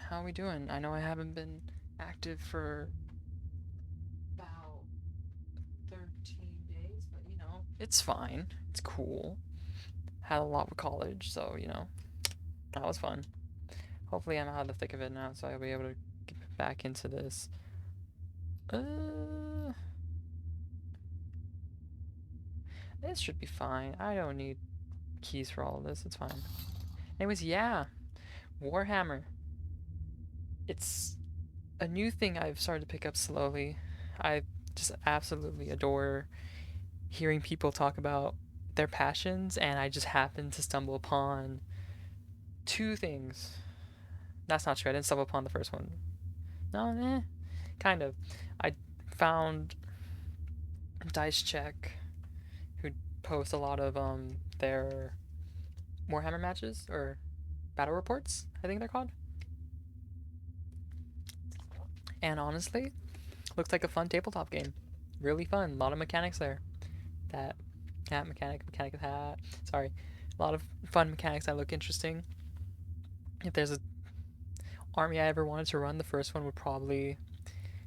How we doing? I know I haven't been active for about 13 days, but it's fine. It's cool. Had a lot with college, so that was fun. Hopefully, I'm out of the thick of it now, so I'll be able to get back into this. Uh, this should be fine. I don't need keys for all of this. It's fine. Anyways, yeah, Warhammer. It's a new thing I've started to pick up slowly. I just absolutely adore hearing people talk about their passions, and I just happened to stumble upon two things. That's not true. I didn't stumble upon the first one. No, kind of. I found Dice Check, who post a lot of their Warhammer matches or battle reports, I think they're called. And honestly, looks like a fun tabletop game. Really fun. A lot of mechanics there. That hat mechanic hat. Sorry. A lot of fun mechanics that look interesting. If there's a army I ever wanted to run, the first one would probably...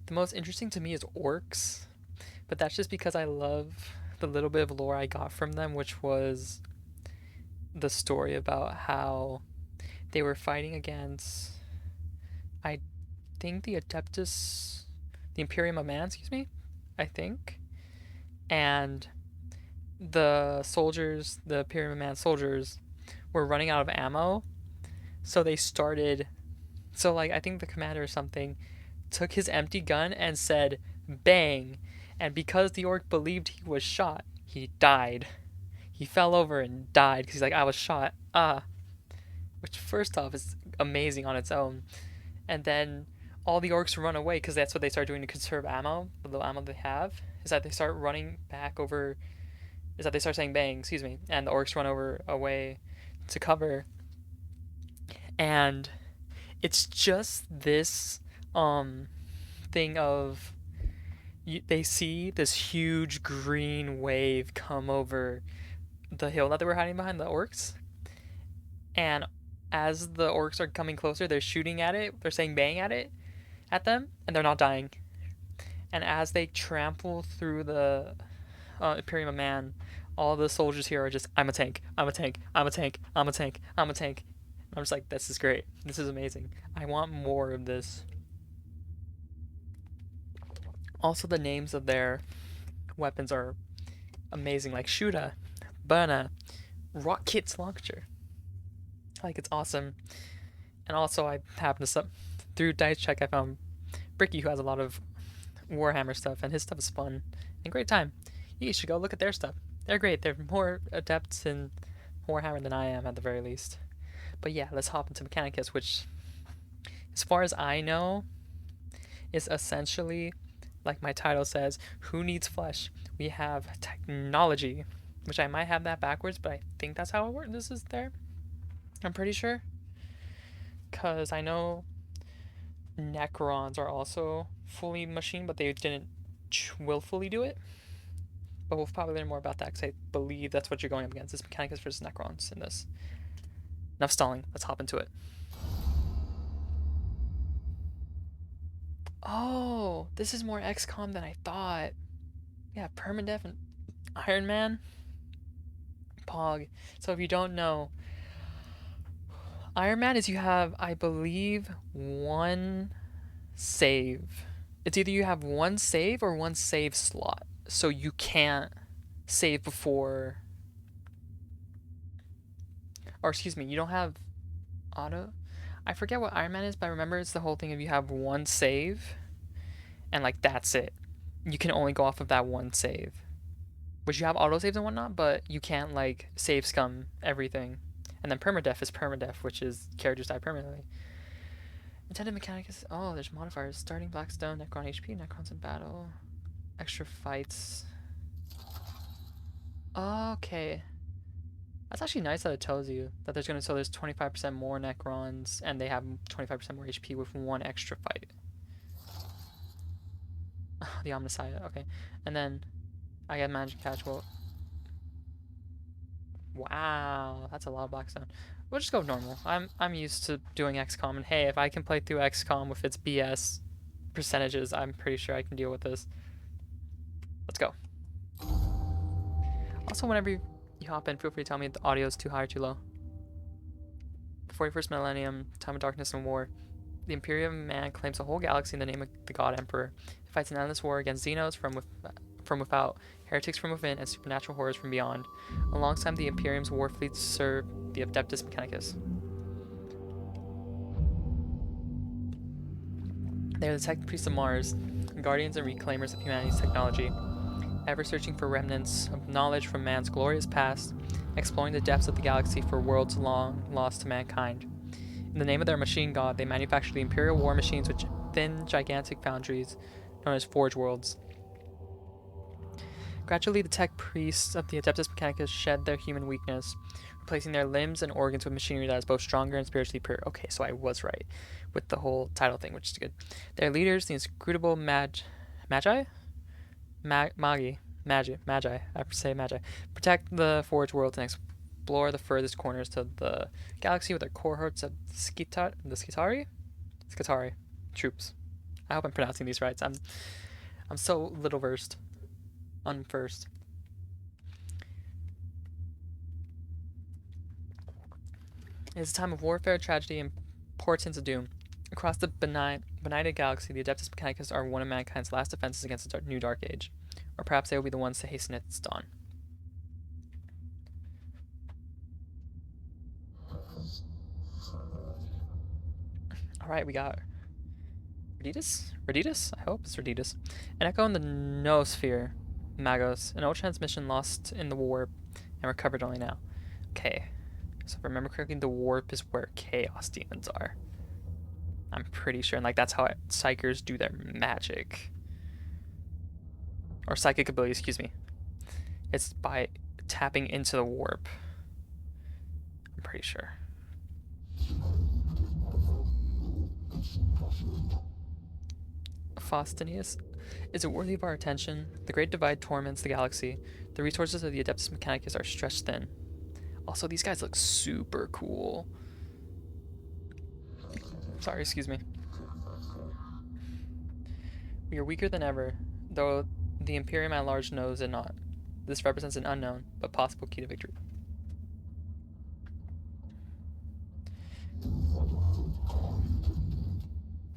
The most interesting to me is orcs, but that's just because I love the little bit of lore I got from them, which was the story about how they were fighting against, I think, the Adeptus, the Imperium of Man, excuse me, I think, and the soldiers, the Imperium of Man soldiers, were running out of ammo, so they started... So, like, I think the commander or something took his empty gun and said, bang. And because the orc believed he was shot, he died. He fell over and died because he's like, I was shot. Ah. Which, first off, is amazing on its own. And then all the orcs run away because that's what they start doing to conserve ammo, the little ammo they have, is that they start running back over, is that they start saying bang, excuse me, and the orcs run over away to cover. And it's just this thing of they see this huge green wave come over the hill that they were hiding behind, the orcs, and as the orcs are coming closer, they're shooting at it, they're saying bang at them, and they're not dying. And as they trample through the Imperium of Man, all the soldiers here are just, I'm a tank, I'm a tank, I'm a tank, I'm a tank, I'm a tank. I'm just like, this is great. This is amazing. I want more of this. Also, the names of their weapons are amazing, like Shuda, Bana, Rocket's Launcher. Like, it's awesome. And also, I happened to, through Dice Check, I found Bricky, who has a lot of Warhammer stuff, and his stuff is fun and great time. You should go look at their stuff. They're great. They're more adepts in Warhammer than I am, at the very least. But yeah, let's hop into Mechanicus, which, as far as I know, is essentially, like my title says, who needs flesh? We have technology, which I might have that backwards, but I think that's how it works. This is there. I'm pretty sure. Because I know Necrons are also fully machine, but they didn't willfully do it. But we'll probably learn more about that because I believe that's what you're going up against. It's Mechanicus versus Necrons in this. Enough stalling. Let's hop into it. Oh, this is more XCOM than I thought. Yeah, Permadeath and Iron Man. Pog. So if you don't know, Iron Man is you have, I believe, one save. It's either you have one save or one save slot. So you can't save before... Or excuse me, you don't have auto... I forget what Iron Man is, but I remember it's the whole thing of you have one save, and like that's it. You can only go off of that one save. Which you have auto saves and whatnot, but you can't like save scum everything. And then permadeath is permadeath, which is characters die permanently. Intended Mechanicus. Oh, there's modifiers. Starting Blackstone, Necron HP, Necrons in battle, extra fights. Okay. That's actually nice that it tells you that there's there's 25% more Necrons and they have 25% more HP with one extra fight. The Omnissiah, okay. And then I get Magic Catch. Well, wow, that's a lot of Blackstone. We'll just go normal. I'm used to doing XCOM, and hey, if I can play through XCOM with its BS percentages, I'm pretty sure I can deal with this. Let's go. Also, whenever you hop in, feel free to tell me if the audio is too high or too low. The 41st millennium, time of darkness and war. The Imperium of Man claims a whole galaxy in the name of the God Emperor. It fights an endless war against Xenos from without, heretics from within, and supernatural horrors from beyond. Alongside the Imperium's war fleets serve the Adeptus Mechanicus. They are the tech priests of Mars, guardians and reclaimers of humanity's technology, ever searching for remnants of knowledge from man's glorious past, exploring the depths of the galaxy for worlds long lost to mankind. In the name of their machine god, they manufacture the Imperial war machines with thin, gigantic foundries known as Forge Worlds. Gradually, the tech priests of the Adeptus Mechanicus shed their human weakness, replacing their limbs and organs with machinery that is both stronger and spiritually pure. Okay, so I was right with the whole title thing, which is good. Their leaders, the inscrutable Magi? Magi, I have to say Magi, protect the Forge Worlds and explore the furthest corners to the galaxy with their cohorts of Skitari troops. I hope I'm pronouncing these right. I'm so little versed. Unversed. It is a time of warfare, tragedy, and portents of doom. Across the benighted galaxy, the Adeptus Mechanicus are one of mankind's last defenses against the new Dark Age. Or perhaps they will be the ones to hasten its dawn. Alright, we got Reditus? I hope it's Reditus. An echo in the noosphere. Magos. An old transmission lost in the warp and recovered only now. Okay. So if I remember correctly, the warp is where chaos demons are. I'm pretty sure. And like that's how psychers do their magic. Or psychic ability, excuse me. It's by tapping into the warp. I'm pretty sure. Faustinius, is it worthy of our attention? The Great Divide torments the galaxy. The resources of the Adeptus Mechanicus are stretched thin. Also, these guys look super cool. Sorry, excuse me. We are weaker than ever, though the Imperium at large knows it not. This represents an unknown, but possible key to victory.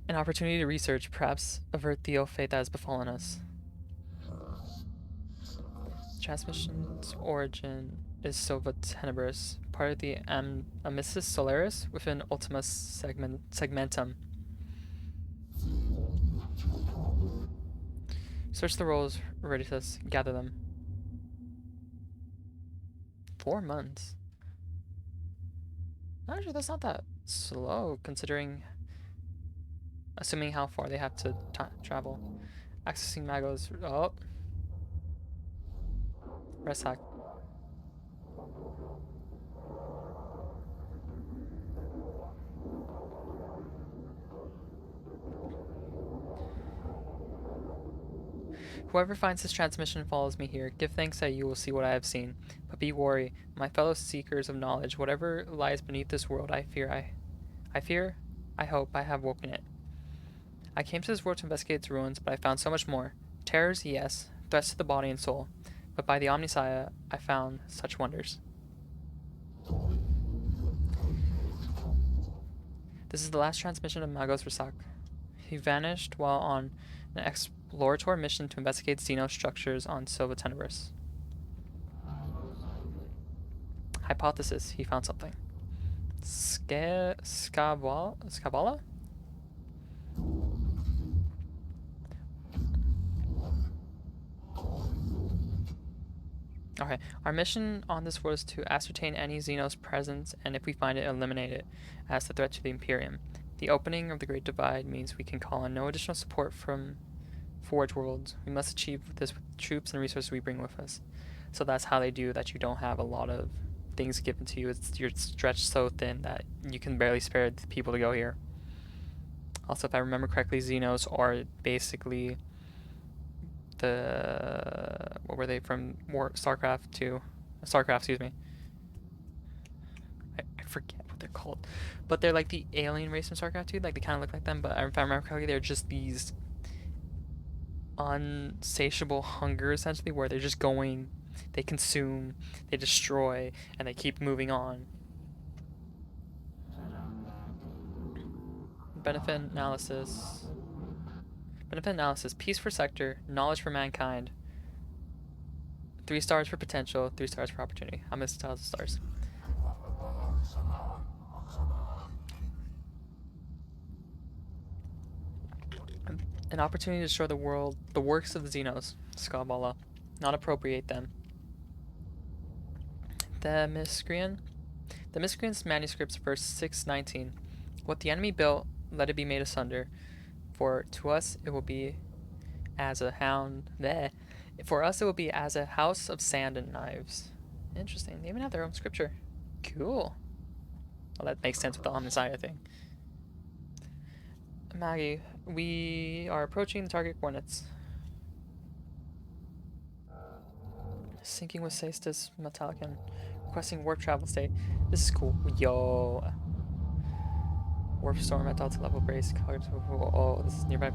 An opportunity to research, perhaps avert the ill fate that has befallen us. Transmission's origin is Silva Tenebris, part of the Amicis Solaris within Ultima Segmentum. Search the rolls, Reditus, gather them. 4 months. Actually, that's not that slow, considering... Assuming how far they have to travel. Accessing Magos. Oh. Rest hack. Whoever finds this transmission follows me here. Give thanks that you will see what I have seen. But be wary, my fellow seekers of knowledge. Whatever lies beneath this world, I hope I have woken it. I came to this world to investigate its ruins, but I found so much more. Terrors, yes. Threats to the body and soul. But by the Omnissiah, I found such wonders. This is the last transmission of Magos Rasak. He vanished while on an exploratory mission to investigate Xeno structures on Silva Tenebris. Hypothesis, he found something. Scabala? Okay, our mission on this was to ascertain any Xenos presence, and if we find it, eliminate it as the threat to the Imperium. The opening of the Great Divide means we can call on no additional support from Forge Worlds. We must achieve this with troops and resources we bring with us. So that's how they do that. You don't have a lot of things given to you. You're stretched so thin that you can barely spare the people to go here. Also, if I remember correctly, Xenos are basically... what were they from StarCraft 2? StarCraft, excuse me. I forget what they're called, but they're like the alien race from StarCraft 2. Like they kind of look like them, but if I remember correctly, they're just these unsatiable hunger essentially, where they're just going, they consume, they destroy, and they keep moving on. Benefit analysis. Benefit analysis. Peace for sector. Knowledge for mankind. 3 stars for potential. 3 stars for opportunity. How many stars? An opportunity to destroy the world, the works of the Xenos. Skavala. Not appropriate them. The Miscreant. The Miscreant's manuscripts, verse 619. What the enemy built, let it be made asunder. For to us it will be as a hound. Bleh. For us it will be as a house of sand and knives. Interesting. They even have their own scripture. Cool. Well, that makes sense with the Omnissiah thing. Maggie, we are approaching the target coordinates. Syncing with Sestus Metallicon. Requesting warp travel state. This is cool. Yo. Warp storm at Delta level brace. Oh, this is nearby.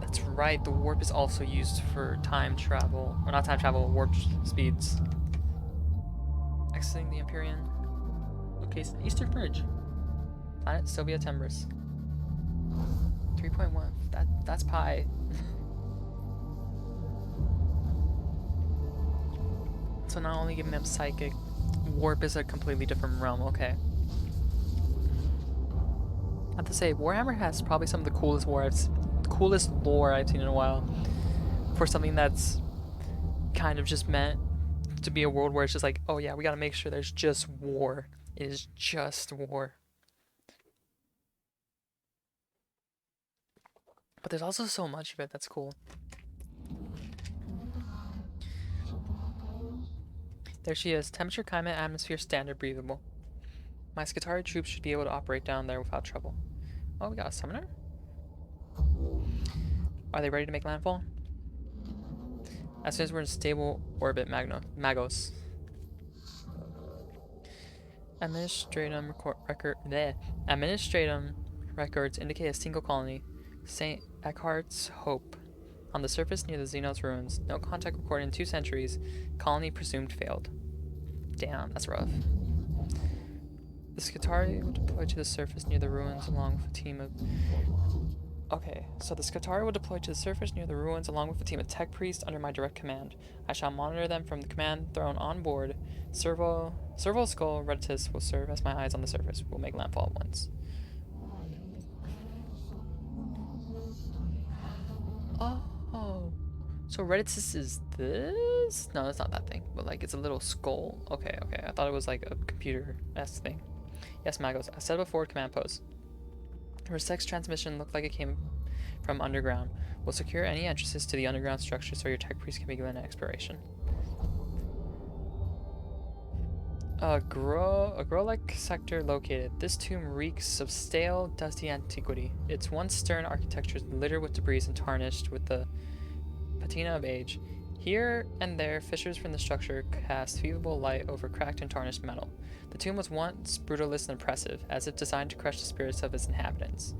That's right. The warp is also used for time travel. Or not time travel, warp speeds. Exiting the Empyrean. Okay, so Eastern Merge. Planet Sylvia Tembris. 3.1. That's pi. So not only giving them psychic, warp is a completely different realm. Okay. I have to say, Warhammer has probably some of the coolest lore I've seen in a while. For something that's kind of just meant to be a world where it's just like, oh yeah, we gotta make sure there's just war. It is just war. But there's also so much of it that's cool. There she is. Temperature, climate, atmosphere, standard, breathable. My Skitarii troops should be able to operate down there without trouble. Oh, we got a summoner? Are they ready to make landfall? As soon as we're in stable orbit, Magos. Administratum records indicate a single colony. St. Eckhart's Hope. On the surface near the Xenos ruins. No contact recorded in 2 centuries. Colony presumed failed. Damn, that's rough. The Skitarii will deploy to the surface near the ruins along with a team of... Okay, so the Skitarii will deploy to the surface near the ruins along with a team of tech priests under my direct command. I shall monitor them from the command throne on board. Servo Skull Reditus will serve as my eyes on the surface. We'll make landfall at once. Oh, so Reditus is this? No, it's not that thing, but like it's a little skull. Okay, I thought it was like a computer-esque thing. Yes, Magos, I set up a forward command post. Resex transmission looked like it came from underground. We'll secure any entrances to the underground structure so your tech priest can begin exploration. A grow-like sector located. This tomb reeks of stale, dusty antiquity. Its once stern architecture is littered with debris and tarnished with the patina of age. Here and there, fissures from the structure cast feeble light over cracked and tarnished metal. The tomb was once brutalist and oppressive, as if designed to crush the spirits of its inhabitants.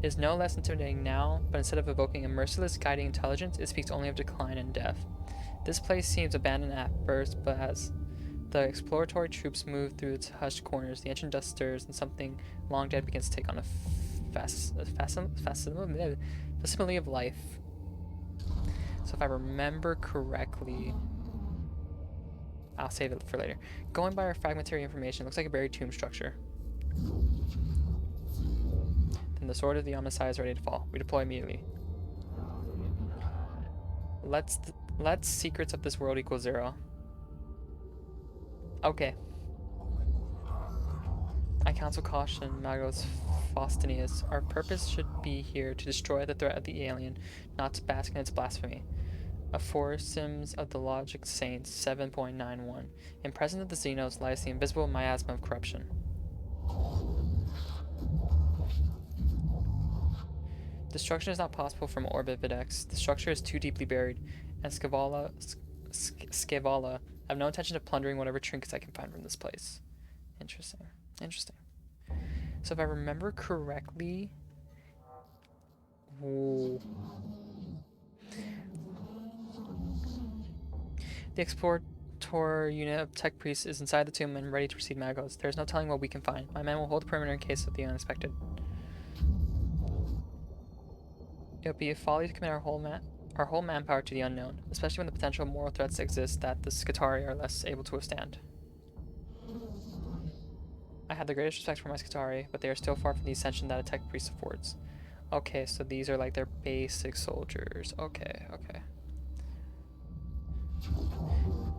It is no less intimidating now, but instead of evoking a merciless guiding intelligence, it speaks only of decline and death. This place seems abandoned at first, but as the exploratory troops move through its hushed corners, the ancient dust stirs, and something long dead begins to take on a facsimile of life. So if I remember correctly, I'll save it for later. Going by our fragmentary information, it looks like a buried tomb structure. Then the sword of the Omnissiah is ready to fall. We deploy immediately. Let's secrets of this world equal 0. Okay. I counsel caution, Magos Faustinius. Our purpose should be here to destroy the threat of the alien, not to bask in its blasphemy. Aphorisms of the Logic Saints 7.91. In presence of the Xenos lies the invisible miasma of corruption. Destruction is not possible from orbit, Videx. The structure is too deeply buried, and Scavala have no intention of plundering whatever trinkets I can find from this place. Interesting. Interesting. So if I remember correctly... Ooh. The explorer unit of tech priests is inside the tomb and ready to receive Magos. There is no telling what we can find. My men will hold the perimeter in case of the unexpected. It would be a folly to commit our whole manpower to the unknown, especially when the potential moral threats exist that the Scutari are less able to withstand. I have the greatest respect for my Scutari, but they are still far from the ascension that a tech priest affords. Okay, so these are like their basic soldiers. Okay, okay.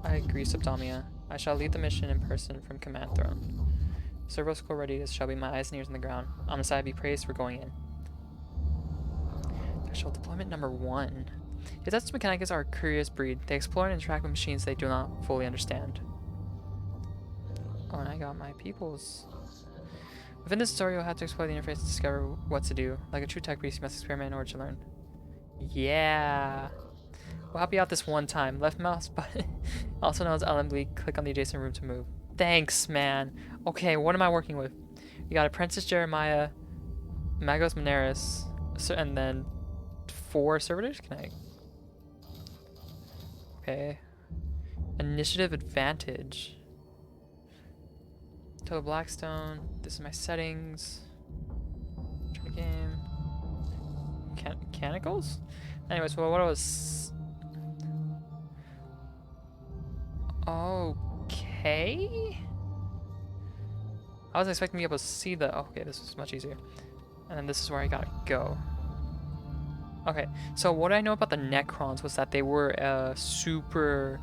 I agree, Subdomia. I shall lead the mission in person from Command Throne. Servo-school readiness shall be my eyes and ears on the ground. Omnissiah be praised for going in. Threshold deployment number 1. The Adeptus Mechanicus are a curious breed. They explore and interact with machines they do not fully understand. Oh, and I got my peoples. Within this story, you'll have to explore the interface to discover what to do. Like a true tech priest, you must experiment in order to learn. Yeah. We'll help you out this one time. Left mouse button, also known as LMB, click on the adjacent room to move. Thanks, man. Okay, what am I working with? You got Apprentice Jeremiah, Magos Moneris, and then 4 servitors? Can I... Okay. Initiative advantage. Total Blackstone. This is my settings. Try the game. Mechanicals? Anyways, well, what was... Okay. I was expecting to be able to see the... Oh, okay, this is much easier. And then this is where I gotta go. Okay, so what I know about the Necrons was that they were a super,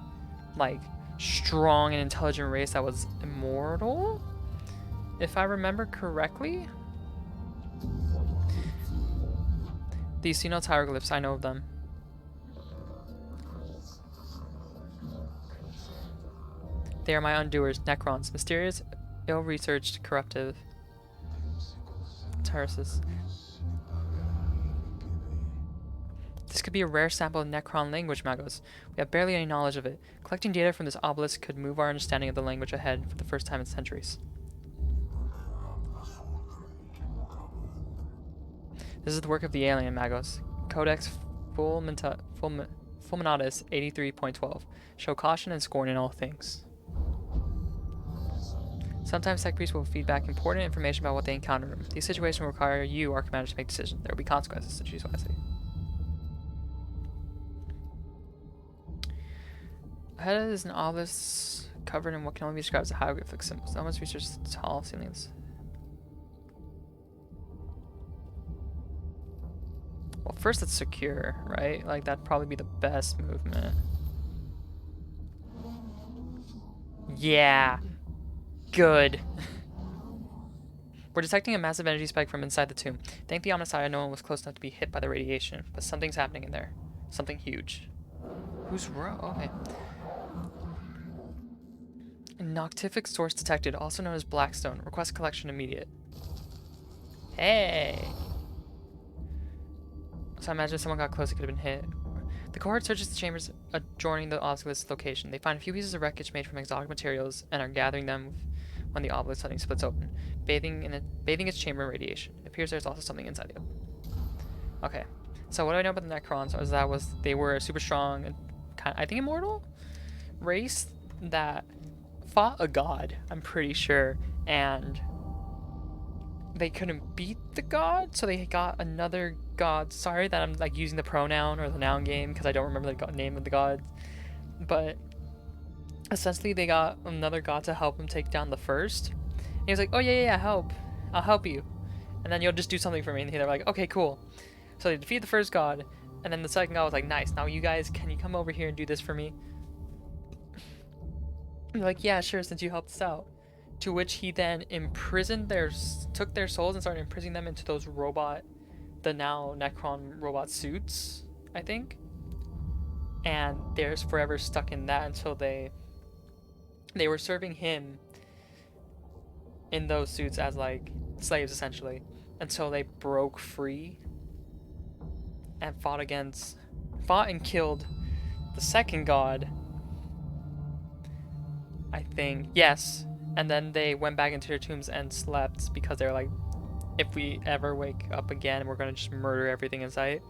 like, strong and intelligent race that was immortal? If I remember correctly? These Xenos hieroglyphs, I know of them. They are my undoers, Necrons. Mysterious, ill-researched, corruptive. Tyruses. This could be a rare sample of Necron language, Magos. We have barely any knowledge of it. Collecting data from this obelisk could move our understanding of the language ahead for the first time in centuries. This is the work of the alien, Magos. Codex Fulminatus 83.12. Show caution and scorn in all things. Sometimes tech priests will feed back important information about what they encounter. These situations will require you, our commander, to make decisions. There will be consequences, so choose wisely. Ahead is an obelisk covered in what can only be described as hieroglyphic symbols. Elements research tall ceilings. Well, first it's secure, right? Like, that'd probably be the best movement. Yeah. Good. We're detecting a massive energy spike from inside the tomb. Thank the Omnissiah no one was close enough to be hit by the radiation, but something's happening in there. Something huge. Who's okay. A noctific source detected, also known as Blackstone. Request collection immediate. Hey! So I imagine if someone got close, it could have been hit. The cohort searches the chambers adjoining the obelisk's location. They find a few pieces of wreckage made from exotic materials and are gathering them when the obelisk suddenly splits open, bathing its chamber in radiation. It appears there's also something inside the obelisk. Okay, so what do I know about the Necrons is that they were a super strong and I think immortal race that fought a god, I'm pretty sure, and they couldn't beat the god, so they got another god. Sorry that I'm like using the pronoun or the noun game because I don't remember the name of the god, but essentially they got another god to help him take down the first. And he was like, oh yeah, I'll help you, and then you'll just do something for me. And they're like, okay, cool. So they defeat the first god, and then the second god was like, nice, now you guys, can you come over here and do this for me? And they're like, yeah, sure, since you helped us out. To which he then took their souls and started imprisoning them into those the now Necron robot suits, I think. And they're forever stuck in that until they were serving him in those suits as like slaves essentially, until they broke free and fought and killed the second god, I think. Yes. And then they went back into their tombs and slept because they were like, if we ever wake up again, we're gonna just murder everything in sight.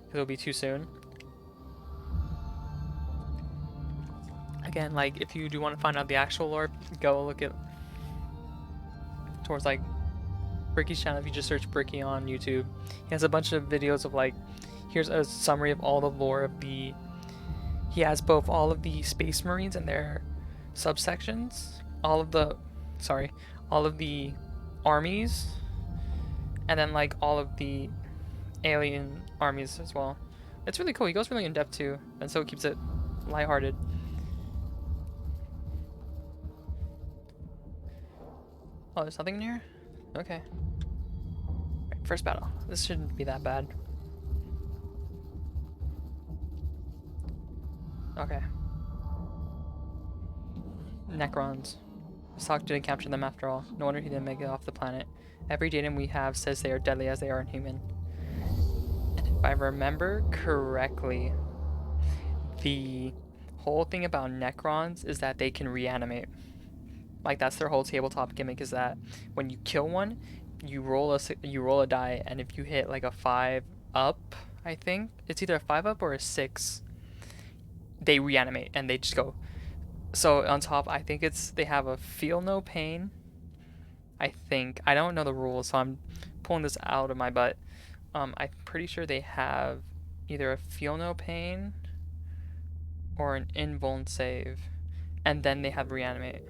Because it'll be too soon. Again, like, if you do want to find out the actual lore, go look at towards like Bricky's channel. If you just search Bricky on YouTube, he has a bunch of videos of like, here's a summary of all the lore of the. He has both all of the Space Marines and their subsections, all of the armies, and then like all of the alien armies as well. It's really cool. He goes really in depth too, and so it keeps it lighthearted. Oh, there's nothing in here? Okay. Right, first battle. This shouldn't be that bad. Okay. Necrons. Sock didn't capture them after all. No wonder he didn't make it off the planet. Every datum we have says they are deadly as they are inhuman. And if I remember correctly, the whole thing about Necrons is that they can reanimate. Like, that's their whole tabletop gimmick, is that when you kill one, you roll a die, and if you hit like a 5 up, I think it's either a 5 up or a 6, they reanimate and they just go. So on top, I think they have a feel no pain. I think I don't know the rules, so I'm pulling this out of my butt. I'm pretty sure they have either a feel no pain or an invuln save, and then they have reanimate.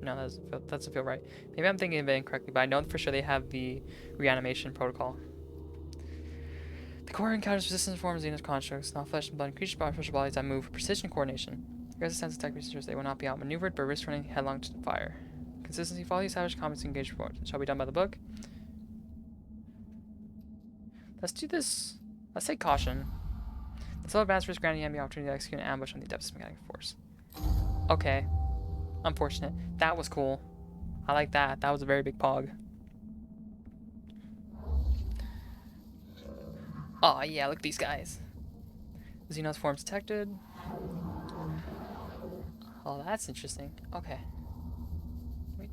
No, that doesn't feel right. Maybe I'm thinking of it incorrectly, but I know for sure they have the reanimation protocol. The core encounters resistance forms of Xenos constructs, not flesh and blood creatures, but special bodies that move for precision coordination. Resistance attack researchers, they will not be outmaneuvered, but risk running headlong to the fire. Consistency, follow the established comments and engage forward. Shall be done by the book. Let's do this. Let's say caution. The slow advance risk granting the enemy opportunity to execute an ambush on the depths of Mechanicus force. Okay. Unfortunate. That was cool. I like that. That was a very big pog. Oh yeah, look at these guys. Xenos forms detected. Oh, that's interesting. Okay. Wait,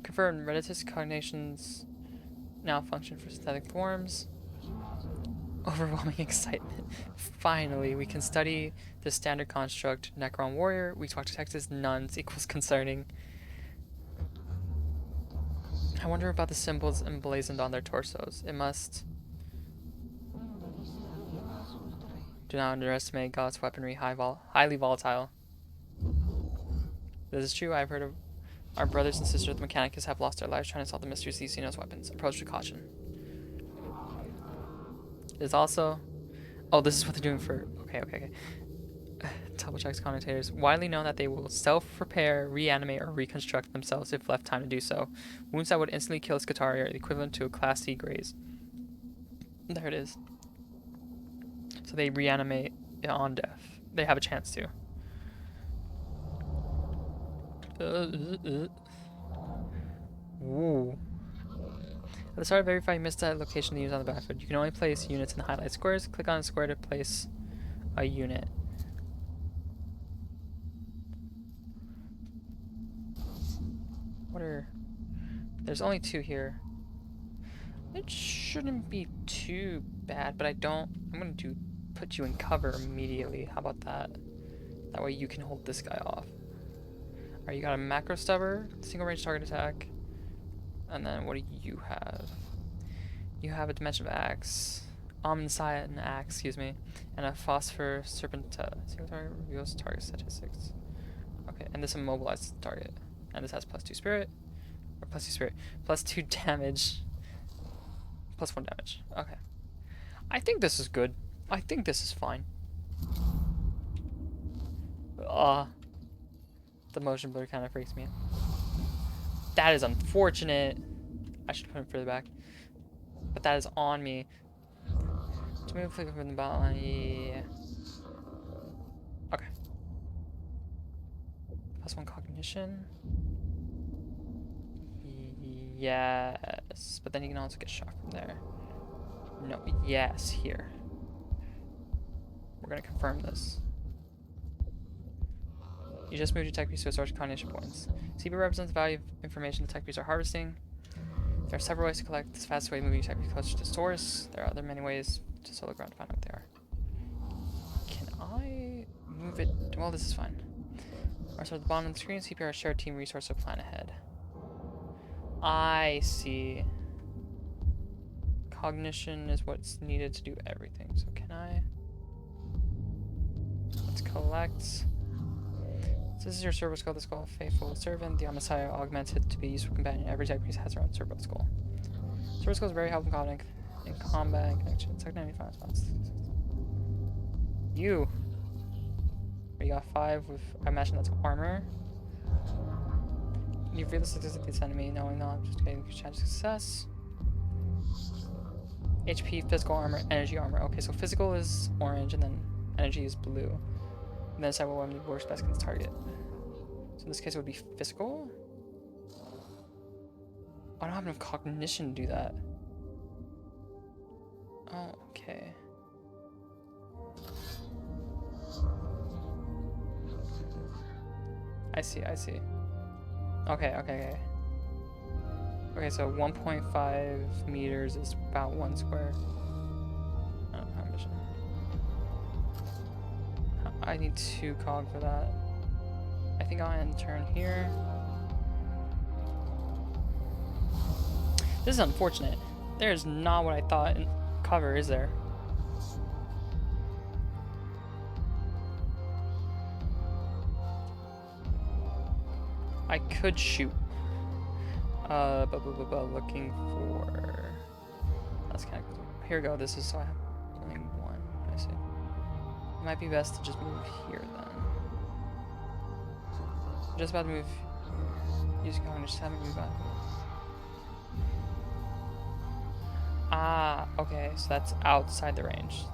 confirm Redditus cognations now function for synthetic forms. Overwhelming excitement. Finally, we can study the standard construct Necron Warrior. We talk to Texas nuns equals concerning. I wonder about the symbols emblazoned on their torsos. It must. Do not underestimate God's weaponry, highly volatile. This is true. I've heard of our brothers and sisters of the Mechanicus have lost their lives trying to solve the mysteries of these Xenos weapons. Approach with caution. Is also. Oh, this is what they're doing for. Okay. Double checks connotators. Widely known that they will self-repair, reanimate, or reconstruct themselves if left time to do so. Wounds that would instantly kill Scutari are equivalent to a Class C graze. There it is. So they reanimate on death. They have a chance to. Ooh. At the start of every fight, you missed that location to use on the battlefield. You can only place units in the highlight squares. Click on a square to place a unit. There's only 2 here. It shouldn't be too bad, but I'm going to put you in cover immediately. How about that? That way you can hold this guy off. Alright, you got a macro stubber, single range target attack. And then what do you have? You have a dimension of axe, omniscient axe, excuse me, and a phosphor serpenta. Single target reveals target statistics. Okay, and this immobilizes the target. And this has +2 spirit. Or +2 spirit. +2 damage. +1 damage. Okay. I think this is good. I think this is fine. The motion blur kind of freaks me out. That is unfortunate. I should put him further back. But that is on me. To move from the battle line, yeah. Okay. +1 cognition. Yes. But then you can also get shocked from there. No, yes, here. We're gonna confirm this. You just moved your tech piece to a source of cognition points. CP represents the value of information the tech pieces are harvesting. There are several ways to collect this fastest way, moving your tech piece closer to the source. There are other many ways to solo ground to find out what they are. Can I move it? Well, this is fine. Alright, so at the bottom of the screen, CP are a shared team resource to plan ahead. I see. Cognition is what's needed to do everything. So can I? Let's collect. So this is your servo skull, the skull of faithful servant, the Messiah augmented to be useful companion. Every tech piece has their own servo skull. Servo skull is very helpful in combat and connection. Second enemy final spots. You got 5 with, I imagine that's armor. You reveal the statistics of this enemy, knowing not just getting a chance of success. HP, physical armor, energy armor. Okay, so physical is orange and then energy is blue. And then decide what weapon works best against target. So in this case it would be physical? I don't have enough cognition to do that. Oh, okay. I see. Okay, so 1.5 meters is about 1 square. I don't know how much. I need 2 cog for that. I think I'll end turn here. This is unfortunate. There's not what I thought in cover, is there? I could shoot. Looking for. That's kind of cool. Here we go. This is so I have only 1. I see. It might be best to just move here then. I'm just about to move. Use going. Just haven't moved back. Ah, okay. So that's outside the range.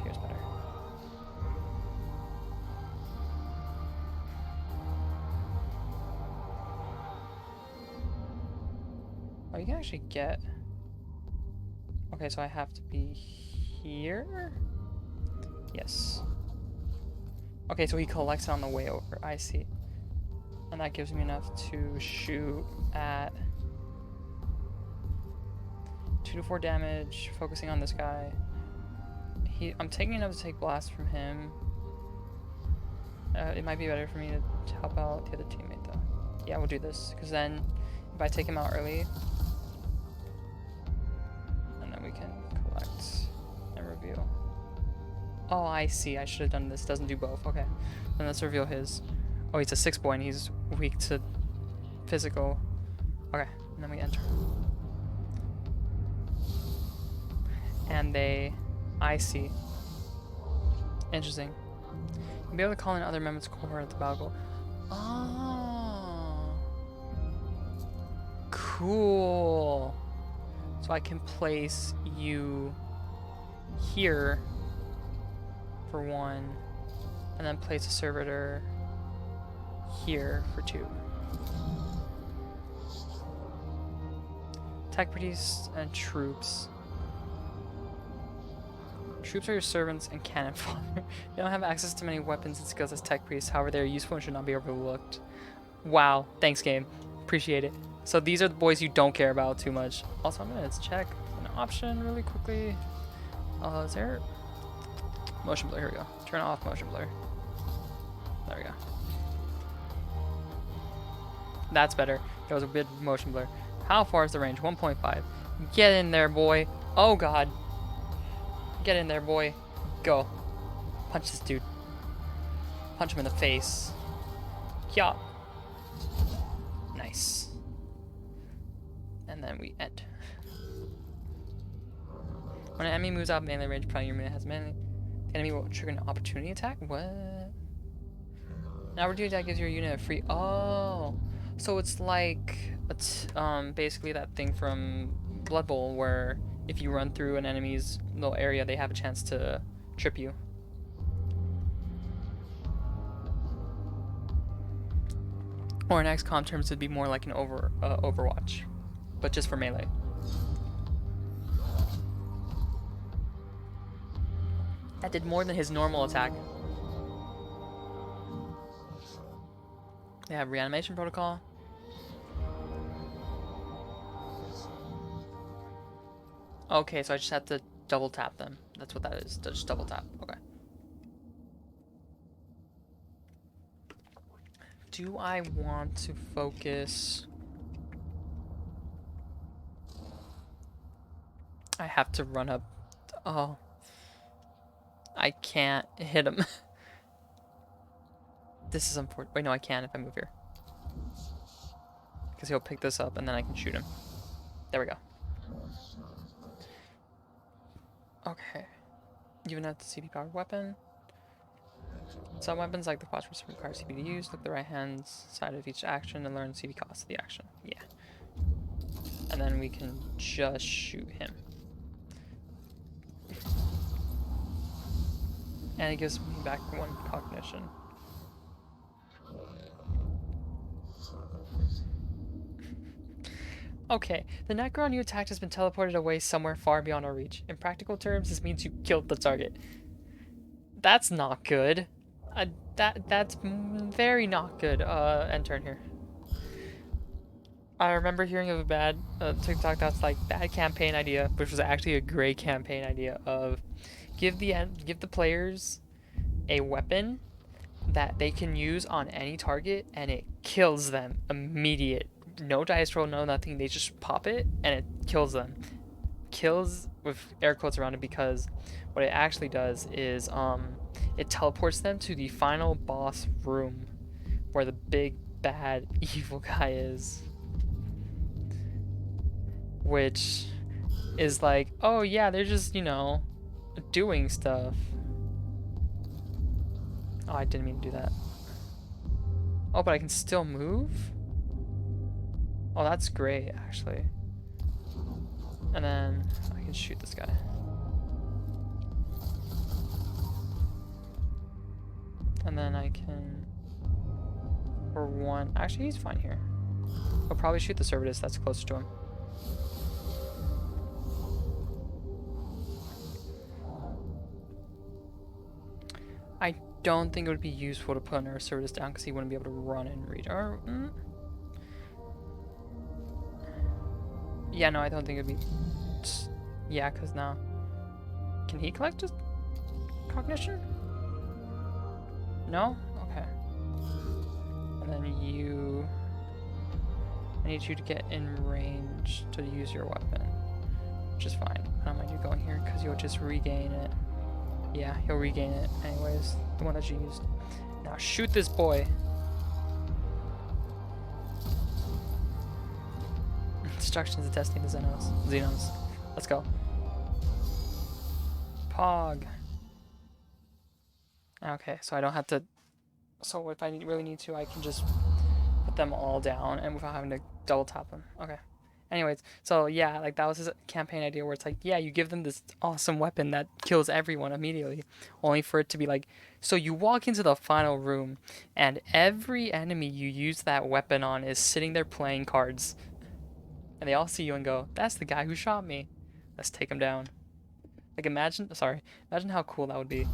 Here's better. Oh, you can actually get... Okay, so I have to be here? Yes. Okay, so he collects it on the way over. I see. And that gives me enough to shoot at 2 to 4 damage, focusing on this guy. I'm taking enough to take blast from him. It might be better for me to help out the other teammate, though. Yeah, we'll do this, because then if I take him out early, we can collect and reveal. Oh, I see. I should have done this. Doesn't do both. Okay. Then let's reveal his. Oh, he's a 6 boy and he's weak to physical. Okay. And then we enter. And they... I see. Interesting. You'll be able to call in other members of the cohort at the battle. Oh. Cool. So I can place you here for 1, and then place a servitor here for 2. Tech priest and troops. Troops are your servants and cannon fodder. They don't have access to many weapons and skills as tech priests, however they are useful and should not be overlooked. Wow, thanks game. Appreciate it. So these are the boys you don't care about too much. Also, I'm gonna check an option really quickly. Is there motion blur? Here we go. Turn off motion blur. There we go. That's better. There was a bit of motion blur. How far is the range? 1.5. Get in there, boy. Oh god. Get in there, boy. Go. Punch this dude. Punch him in the face. Yeah. Nice. And then we end. When an enemy moves out of melee range, probably your unit has melee. The enemy will trigger an opportunity attack? What? An opportunity attack gives your unit a free... Oh! So it's like... It's basically that thing from Blood Bowl where if you run through an enemy's little area, they have a chance to trip you. Or in XCOM terms, it'd be more like an Overwatch, but just for melee. That did more than his normal attack. They have reanimation protocol. Okay, so I just have to double tap them. That's what that is. Just double tap. Okay. Do I want to focus? I have to run up. Oh. I can't hit him. This is unfortunate. Wait, no, I can if I move here. Because he'll pick this up and then I can shoot him. There we go. Okay. Even at the CD powered weapon. Some weapons like the phosphorus require CP to use. Look at the right hand side of each action and learn the CP cost of the action. Yeah. And then we can just shoot him. And it gives me back 1 cognition. Okay, the Necron you attacked has been teleported away somewhere far beyond our reach. In practical terms, this means you killed the target. That's not good. That's very not good. End turn here. I remember hearing of a bad TikTok that's like bad campaign idea, which was actually a great campaign idea of give the players a weapon that they can use on any target and it kills them immediate. No dice roll, no nothing. They just pop it and it kills them. Kills with air quotes around it because what it actually does is it teleports them to the final boss room where the big bad evil guy is. Which is like, oh yeah, they're just, you know, doing stuff. Oh, I didn't mean to do that. Oh, but I can still move? Oh, that's great, actually. And then I can shoot this guy. And then I can... For one... Actually, he's fine here. I'll probably shoot the Servatus that's closer to him. I don't think it would be useful to put our Servatus down because he wouldn't be able to run and read. Or, yeah, no, I don't think it'd be... Yeah, because now... Can he collect his cognition? No? Okay. And then you... I need you to get in range to use your weapon. Which is fine. I don't mind you going here because you'll just regain it. Yeah, he'll regain it anyways. The one that you used. Now shoot this boy. Instructions of testing the Xenos. Let's go. Pog. Okay, so I don't have to... So if I really need to, I can just put them all down and without having to double tap them. Okay. Anyways, so yeah, like that was his campaign idea where it's like, yeah, you give them this awesome weapon that kills everyone immediately, only for it to be like, so you walk into the final room and every enemy you use that weapon on is sitting there playing cards. And they all see you and go, that's the guy who shot me. Let's take him down. Like imagine how cool that would be.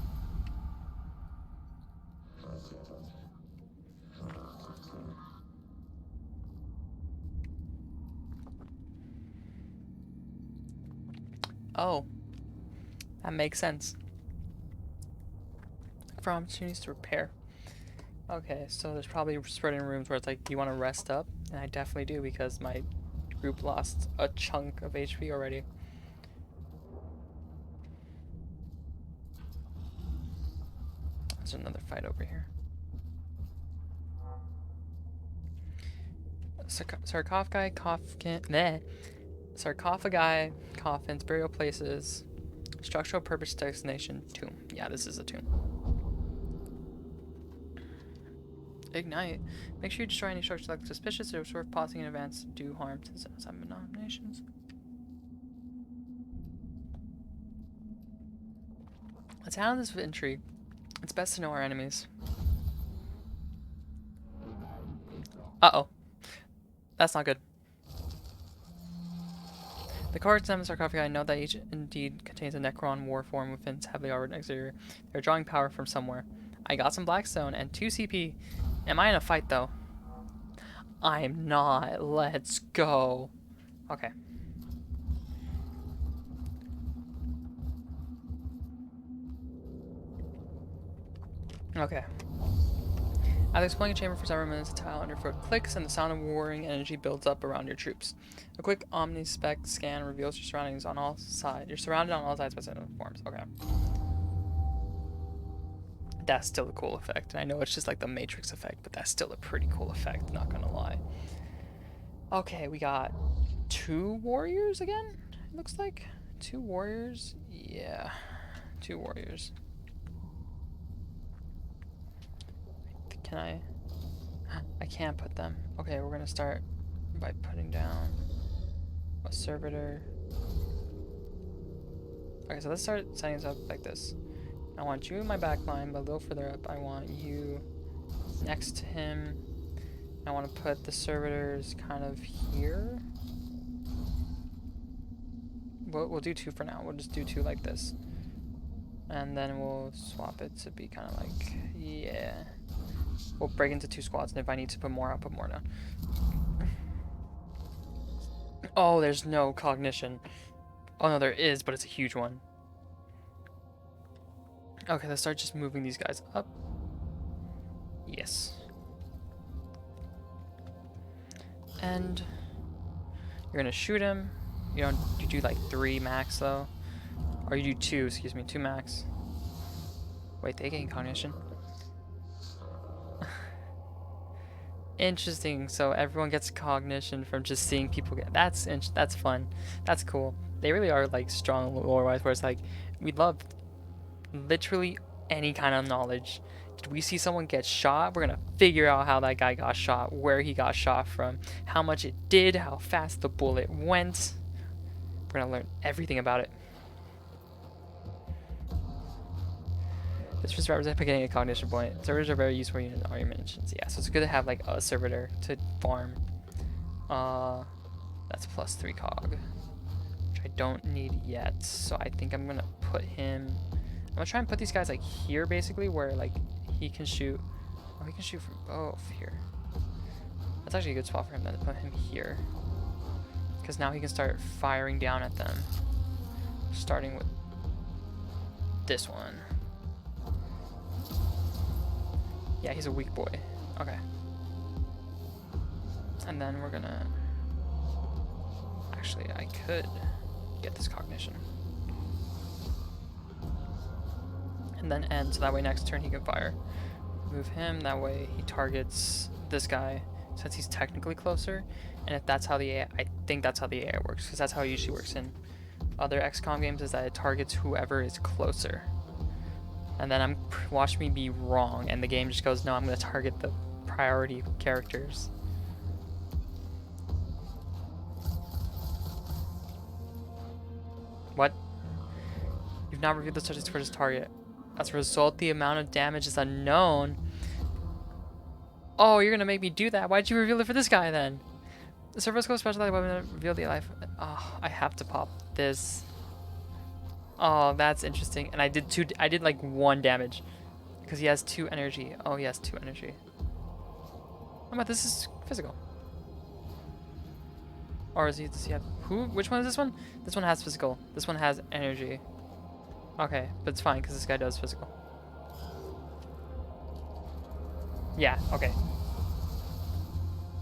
Oh, that makes sense. Look for opportunities to repair. Okay, so there's probably spreading rooms where it's like, you want to rest up? And I definitely do because my group lost a chunk of HP already. There's another fight over here. Sarcophagi, sarcophagi, coffins, burial places, structural purpose destination, tomb. Yeah, this is a tomb. Ignite. Make sure you destroy any structures that look suspicious or worth pausing in advance to do harm to some nominations. Let's handle this with intrigue. It's best to know our enemies. Uh-oh. That's not good. The cards and sarcophagi know that each indeed contains a Necron war form within its heavily armored exterior. They're drawing power from somewhere. I got some Blackstone and 2 CP. Am I in a fight, though? I'm not. Let's go. Okay. Okay. After exploring a chamber for several minutes, a tile underfoot clicks and the sound of warring energy builds up around your troops. A quick omnispec scan reveals your surroundings on all sides. You're surrounded on all sides by certain forms. Okay. That's still a cool effect. And I know it's just like the Matrix effect, but that's still a pretty cool effect, not gonna lie. Okay, we got 2 warriors again, it looks like. 2 warriors? Yeah. 2 warriors. Can I? I can't put them. Okay, we're gonna start by putting down a servitor. Okay, so let's start setting this up like this. I want you in my back line, but a little further up, I want you next to him. I want to put the servitors kind of here. We'll do 2 for now. We'll just do 2 like this. And then we'll swap it to be kind of like, yeah. We'll break into 2 squads, and if I need to put more, I'll put more down. Oh, there's no cognition. Oh no, there is, but it's a huge one. Okay, let's start just moving these guys up. Yes. And you're gonna shoot him. You do like 3 max though. Or you do 2, excuse me, 2 max. Wait, they gain cognition. Interesting. So everyone gets cognition from just seeing people get. That's fun. That's cool. They really are like strong lore-wise, where it's like we love literally any kind of knowledge. Did we see someone get shot? We're gonna figure out how that guy got shot, where he got shot from, how much it did, how fast the bullet went. We're gonna learn everything about it. This just represents getting a cognition point. Servitors are very useful in argument missions. Yeah, so it's good to have like a servitor to farm. That's +3 cog, which I don't need yet. So I think I'm gonna put him. I'm gonna try and put these guys like here, basically, where like he can shoot. Oh, he can shoot from both here. That's actually a good spot for him then, to put him here, because now he can start firing down at them. Starting with this one. Yeah, he's a weak boy. Okay. And then we're gonna... Actually, I could get this cognition. And then end, so that way next turn he can fire. Move him, that way he targets this guy, since he's technically closer. And if that's how the AI... I think that's how the AI works, because that's how it usually works in other XCOM games, is that it targets whoever is closer. And then watch me be wrong, and the game just goes, no, I'm going to target the priority characters. What? You've not reviewed the statistics for this target. As a result, the amount of damage is unknown. Oh, you're going to make me do that. Why'd you reveal it for this guy, then? The service goes specialized weapon that revealed the life. Oh, I have to pop this. Oh, that's interesting. And I did like 1 damage. Because he has 2 energy. Oh, he has 2 energy. Oh, but this is physical. Or does he have... Which one is this one? This one has physical. This one has energy. Okay, but it's fine because this guy does physical. Yeah, okay.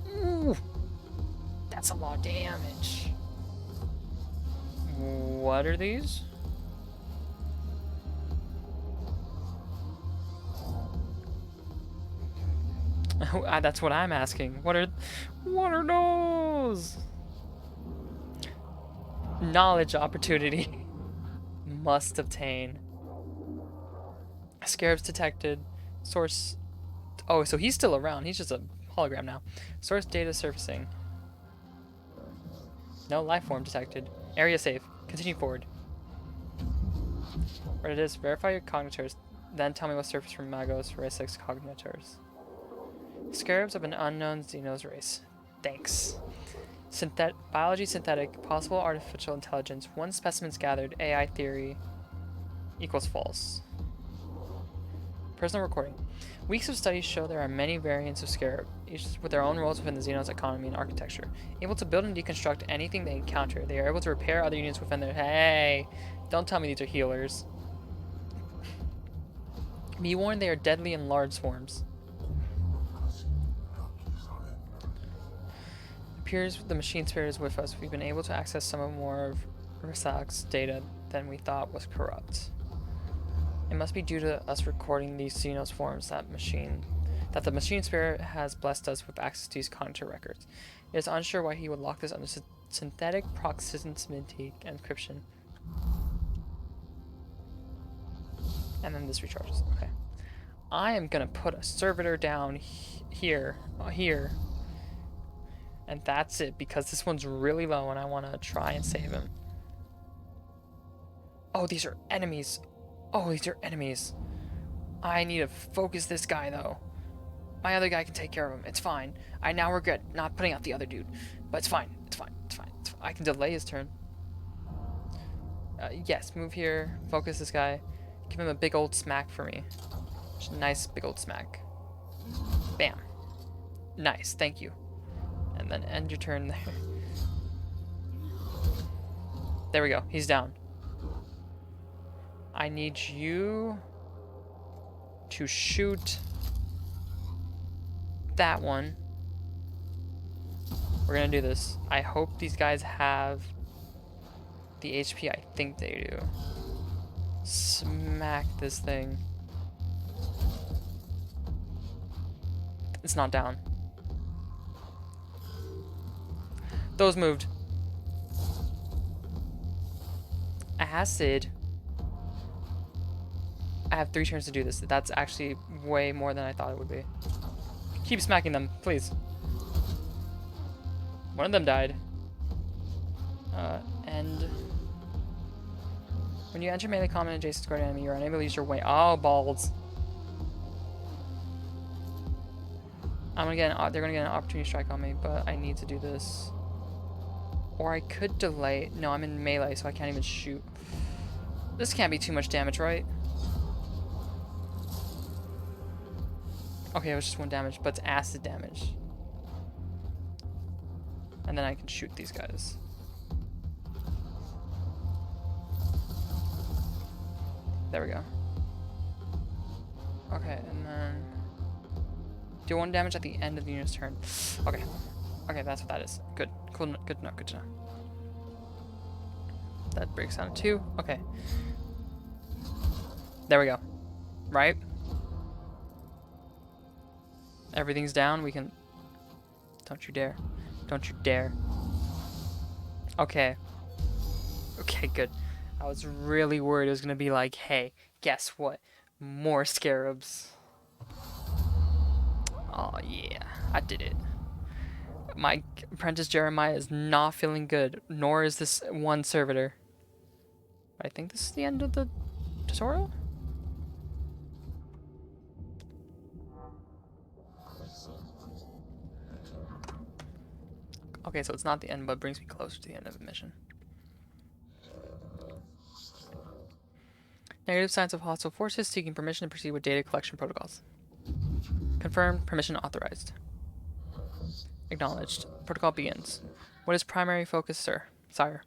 Ooh, that's a lot of damage. What are these? That's what I'm asking. What are those? Knowledge opportunity. Must obtain. Scarabs detected. Source. Oh, so he's still around. He's just a hologram now. Source data surfacing. No life form detected. Area safe. Continue forward. Right, it is. Verify your cognitors. Then tell me what surface from Magos for race 6 cognitors. Scarabs of an unknown Xenos race. Thanks. Biology synthetic. Possible artificial intelligence. 1 specimens gathered. AI theory equals false. Personal recording. Weeks of studies show there are many variants of scarab. each with their own roles within the Xenos economy and architecture. Able to build and deconstruct anything they encounter. They are able to repair other units within their... Hey! Don't tell me these are healers. Be warned, they are deadly in large swarms. Appears the machine spirit is with us. We've been able to access some more of Rasak's data than we thought was corrupt. It must be due to us recording these Xenos forms that the machine spirit has blessed us with access to these cognitive records. It is unsure why he would lock this under synthetic proximity encryption. And then this recharges. Okay. I am gonna put a servitor down here. And that's it, because this one's really low and I want to try and save him. Oh, these are enemies. Oh, these are enemies. I need to focus this guy, though. My other guy can take care of him. It's fine. I now regret not putting out the other dude. But it's fine. It's fine. It's fine. It's fine. I can delay his turn. Yes, move here. Focus this guy. Give him a big old smack for me. Just a nice big old smack. Bam. Nice. Thank you. And then end your turn there. There we go. He's down. I need you to shoot that one. We're gonna do this. I hope these guys have the HP. I think they do. Smack this thing. It's not down. Those moved. Acid. I have 3 turns to do this. That's actually way more than I thought it would be. Keep smacking them, please. One of them died. And when you enter melee combat adjacent to guardian enemy, you're unable to use your way. Oh, balls. They're gonna get an opportunity strike on me, but I need to do this. Or I could delay. No, I'm in melee, so I can't even shoot. This can't be too much damage, right? Okay, it was just 1 damage, but it's acid damage. And then I can shoot these guys. There we go. Okay, and then do 1 damage at the end of the unit's turn. Okay. Okay, that's what that is. Good. Cool. Good to know. Good to know. That breaks down to 2. Okay. There we go. Right? Everything's down. We can... Don't you dare. Don't you dare. Okay. Okay, good. I was really worried it was going to be like, hey, guess what? More scarabs. Oh, yeah. I did it. My apprentice Jeremiah is not feeling good, nor is this one servitor. I think this is the end of the tutorial? Okay, so it's not the end, but it brings me closer to the end of the mission. Negative signs of hostile forces seeking permission to proceed with data collection protocols. Confirmed. Permission authorized. Acknowledged. Protocol begins. What is primary focus, sir? Sire.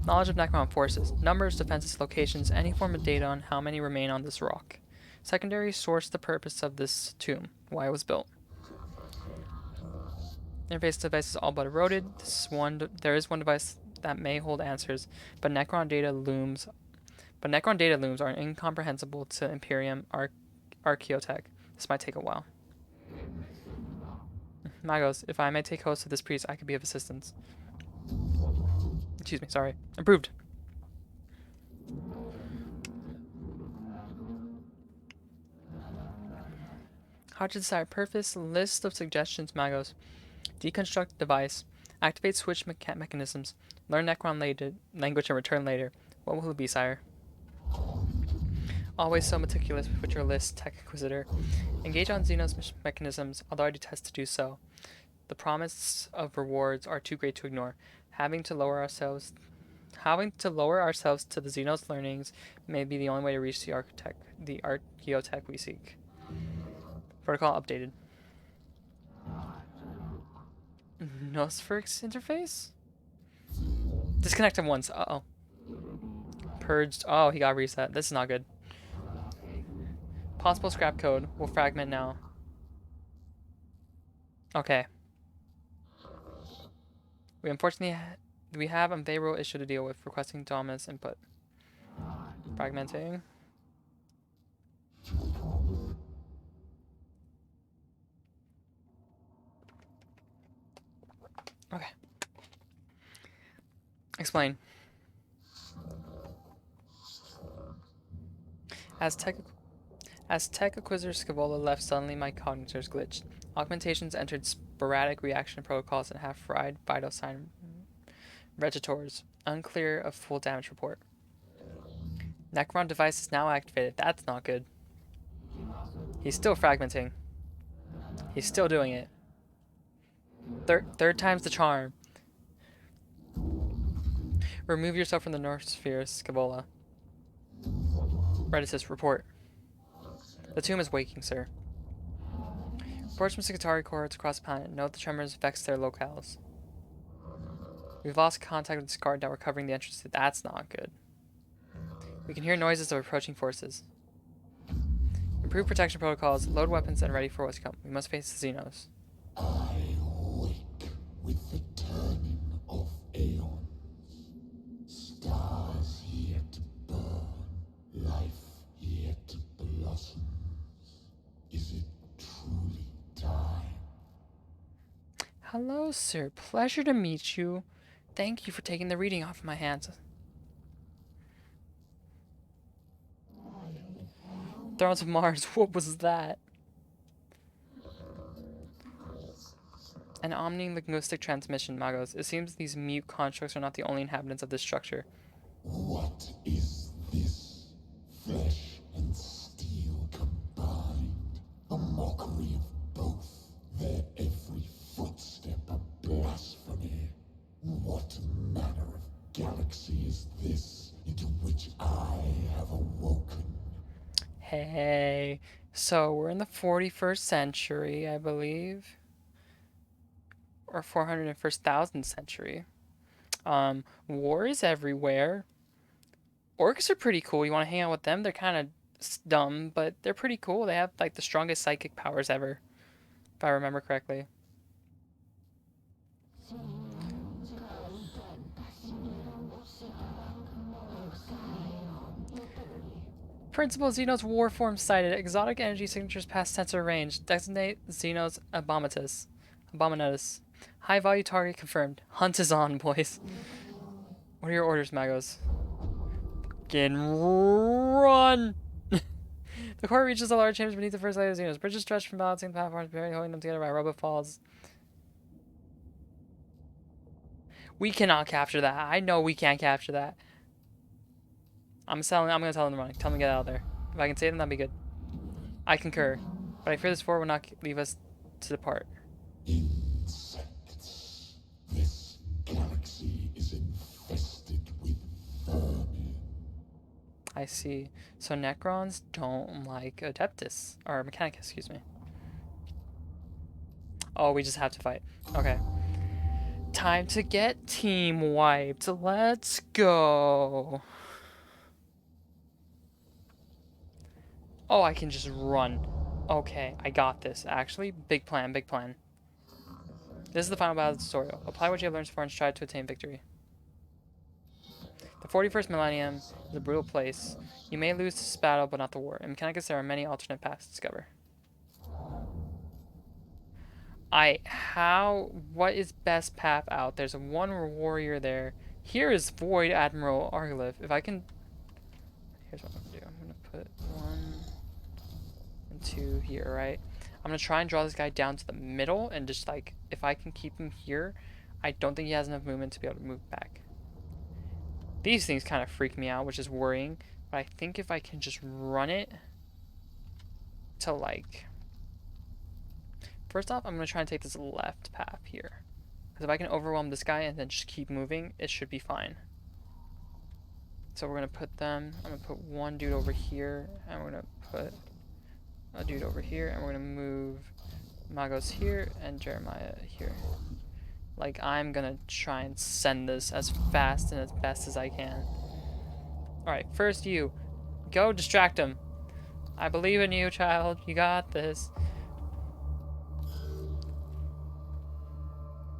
Knowledge of Necron forces. Numbers, defenses, locations, any form of data on how many remain on this rock. Secondary source, the purpose of this tomb. Why it was built. Interface devices all but eroded. There is one device that may hold answers, but Necron data looms are incomprehensible to Imperium Archaeotech. This might take a while. Magos, if I may take host of this priest, I could be of assistance. Excuse me, sorry. Approved. How to decide purpose? List of suggestions, Magos. Deconstruct device. Activate switch mechanisms. Learn Necron language and return later. What will it be, sire? Always so meticulous with your list, Tech Inquisitor. Engage on Xenos mechanisms, although I detest to do so. The promise of rewards are too great to ignore. Having to lower ourselves to the Xenos learnings may be the only way to reach the Archaeotech we seek. Protocol updated. Nosferix interface? Disconnect him once. Uh-oh. Purged. Oh, he got reset. This is not good. Possible scrap code. We'll fragment now. Okay. We unfortunately we have unfavorable issue to deal with. Requesting Dominus input. Fragmenting. Okay. Explain. As Tech Acquisitor Scavola left, suddenly my cognitors glitched. Augmentations entered sporadic reaction protocols and half-fried vital sign regitators. Unclear of full damage report. Necron device is now activated. That's not good. He's still fragmenting. He's still doing it. Third time's the charm. Remove yourself from the North Sphere, Scavola. Reditus, report. The tomb is waking, sir. Reports from Secretary cohorts across the planet note the tremors vex their locales. We've lost contact with this guard that we're covering the entrance to. That's not good. We can hear noises of approaching forces. Improve protection protocols, load weapons, and ready for what's to come. We must face the Xenos. I wake with the turning of aeons. Stars yet to burn, life yet to blossom. Is it truly time? Hello, sir. Pleasure to meet you. Thank you for taking the reading off my hands. Thrones of Mars, what was that? An omni-linguistic transmission, Magos. It seems these mute constructs are not the only inhabitants of this structure. What is this? Flesh and steel combined. A mockery of both. Their every footstep a blasphemy. What manner of galaxy is this into which I have awoken? Hey, so we're in the 41st century, I believe. Or 401,000th century. War is everywhere. Orcs are pretty cool. You want to hang out with them? They're kind of dumb, but they're pretty cool. They have like the strongest psychic powers ever, if I remember correctly. Principal Xenos war form sighted. Exotic energy signatures past sensor range. Designate Xenos Abominatus. High value target confirmed. Hunt is on, boys. What are your orders, Magos? Fucking run! The core reaches the large chambers beneath the first layer of Xenos. Bridges stretch from balancing platforms, barely holding them together by rubber falls. We cannot capture that. I know we can't capture that. I'm gonna tell them to run. Tell them to get out of there. If I can save them, that'd be good. I concur. But I fear this fort will not leave us to depart. Insects. This galaxy is infested with vermin. I see. So Necrons don't like Adeptus. Or Mechanicus, excuse me. Oh, we just have to fight. Okay. Time to get team wiped. Let's go. Oh, I can just run. Okay, I got this. Actually, big plan, big plan. This is the final battle of the tutorial. Apply what you have learned so far and strive to attain victory. The 41st millennium is a brutal place. You may lose this battle, but not the war. In Mechanicus, there are many alternate paths to discover. What is best path out? There's one warrior there. Here is Void Admiral Argolith. If I can... Here's what I'm going to do. I'm going to put 1 and 2 here, right? I'm going to try and draw this guy down to the middle and just, like, if I can keep him here, I don't think he has enough movement to be able to move back. These things kind of freak me out, which is worrying. But I think if I can just run it to, like... First off, I'm going to try and take this left path here. Because if I can overwhelm this guy and then just keep moving, it should be fine. So we're going to put them... I'm going to put one dude over here. And we're going to put a dude over here. And we're going to move Magos here and Jeremiah here. Like, I'm gonna try and send this as fast and as best as I can. Alright, first you. Go distract him. I believe in you, child. You got this.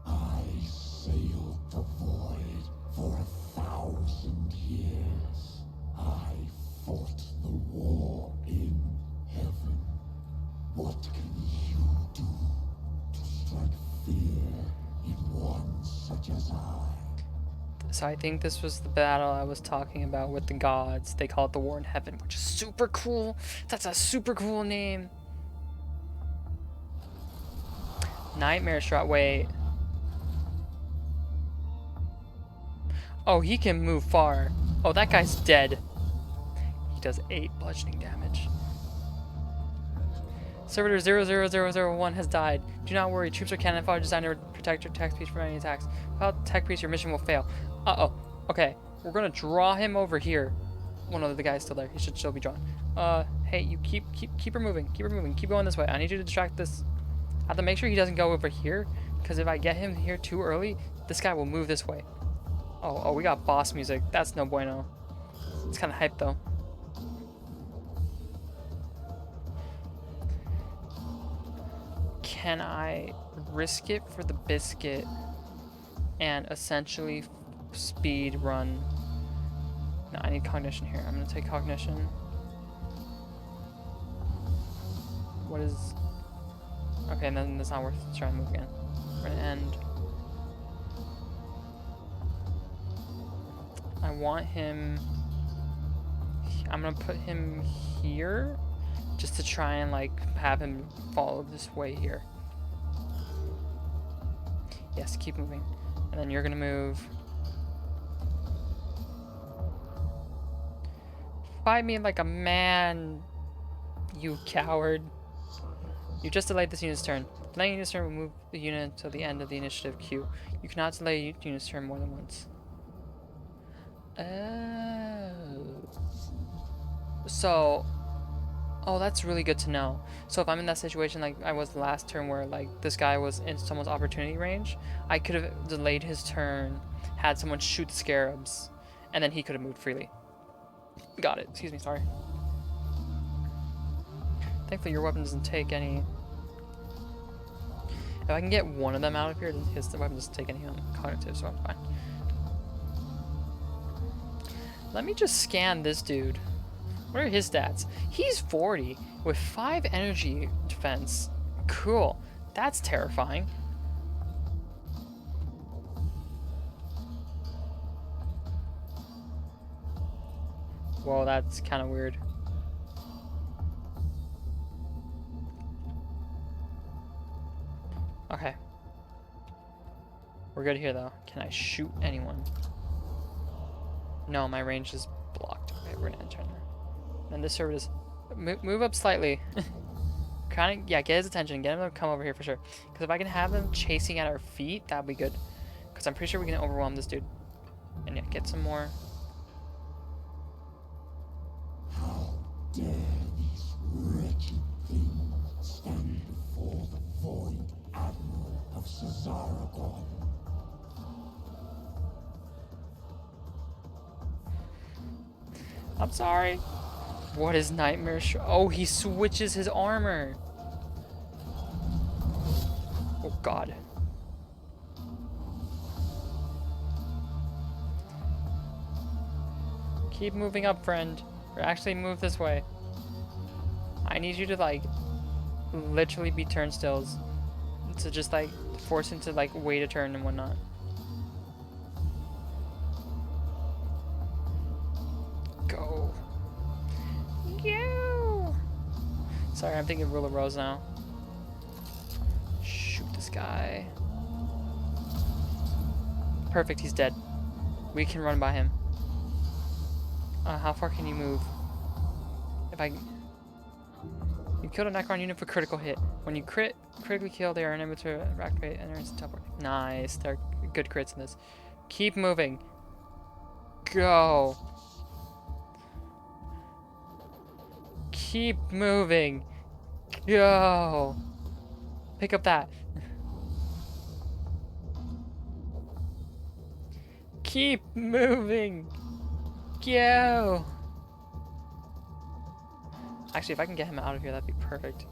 I sailed the void for 1,000 years. I fought the war in heaven. What can you do to strike fear in one such as I? So I think this was the battle I was talking about with the gods. They call it the War in Heaven, which is super cool. That's a super cool name. Nightmare shot. Wait. Oh, he can move far. Oh, that guy's dead. He does 8 bludgeoning damage. Servitor 00001 has died. Do not worry. Troops are cannon fodder designed to protect your tech piece from any attacks. Without tech piece, your mission will fail. Uh-oh. Okay. We're gonna draw him over here. One of the guys still there. He should still be drawn. Hey, you keep her moving. Keep her moving. Keep going this way. I need you to distract this. I have to make sure he doesn't go over here, because if I get him here too early, this guy will move this way. Oh, we got boss music. That's no bueno. It's kind of hype though. Can I risk it for the biscuit and essentially speed run? No, I need cognition here. I'm gonna take cognition. What is... Okay, then that's not worth it. Let's try and move again. We're gonna end. I want him... I'm gonna put him here just to try and like have him follow this way here. Yes, keep moving. And then you're gonna move. Fight me like a man, you coward. You just delayed this unit's turn. Delaying unit's turn will move the unit until the end of the initiative queue. You cannot delay unit's turn more than once. Oh. So, oh, that's really good to know. So if I'm in that situation like I was the last turn where like this guy was in someone's opportunity range, I could have delayed his turn, had someone shoot the scarabs, and then he could have moved freely. Got it. Excuse me, sorry. Thankfully your weapon doesn't take any... If I can get one of them out of here, his weapon doesn't take any cognitive, so I'm fine. Let me just scan this dude. What are his stats? He's 40 with 5 energy defense. Cool. That's terrifying. Whoa, that's kind of weird. Okay. We're good here, though. Can I shoot anyone? No, my range is blocked. Okay, we're gonna turn there. And this server is... Move up slightly. Kind of, yeah, get his attention. Get him to come over here for sure. Because if I can have them chasing at our feet, that'd be good. Because I'm pretty sure we can overwhelm this dude. And yeah, get some more... How dare these wretched things stand before the Void Admiral of Cesaragon? I'm sorry. What is Nightmare? Oh, he switches his armor. Oh, God. Keep moving up, friend. Or actually move this way. I need you to, like, literally be turnstiles. To just, like, force him to, like, wait a turn and whatnot. Go. You. Sorry, I'm thinking Rule of Rose now. Shoot this guy. Perfect, he's dead. We can run by him. How far can you move? If I... You killed a Necron unit for critical hit. When you critically kill, they are unable to activate and enter teleport. Nice, they're good crits in this. Keep moving. Go. Keep moving. Go. Pick up that. Keep moving. Go. Actually, if I can get him out of here, that'd be perfect.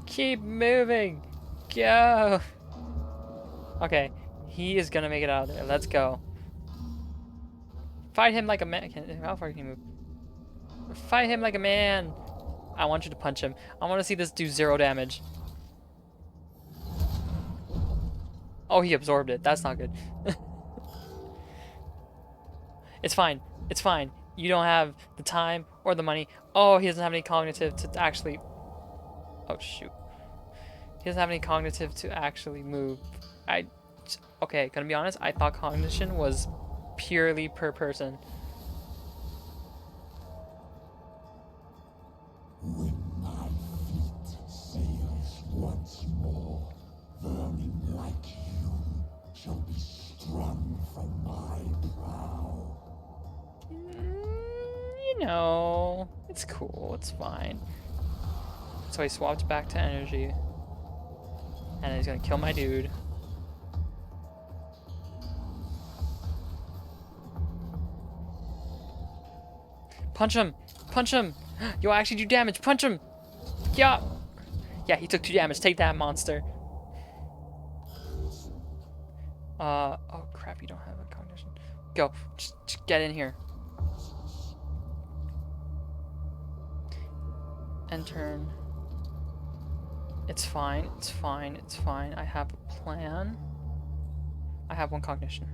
Keep moving. Go. Okay, he is gonna make it out of there. Let's go. Fight him like a man. How far can he move? Fight him like a man. I want you to punch him. I want to see this do 0 damage. Oh, he absorbed it. That's not good. It's fine. It's fine. You don't have the time or the money. Oh, he doesn't have any cognitive to actually... Oh, shoot. He doesn't have any cognitive to actually move. Okay, gonna be honest, I thought cognition was purely per person. When my fleet sails once more, vermin like you shall be strung from my prow. You know, it's cool, it's fine. So he swapped back to energy. And he's gonna kill my dude. Punch him! Punch him! Yo, actually do damage! Punch him! Yeah! Yeah, he took 2 damage. Take that, monster. Oh crap, you don't have a cognition. Go. Just get in here. End turn. It's fine, it's fine, it's fine. I have a plan. I have 1 cognition.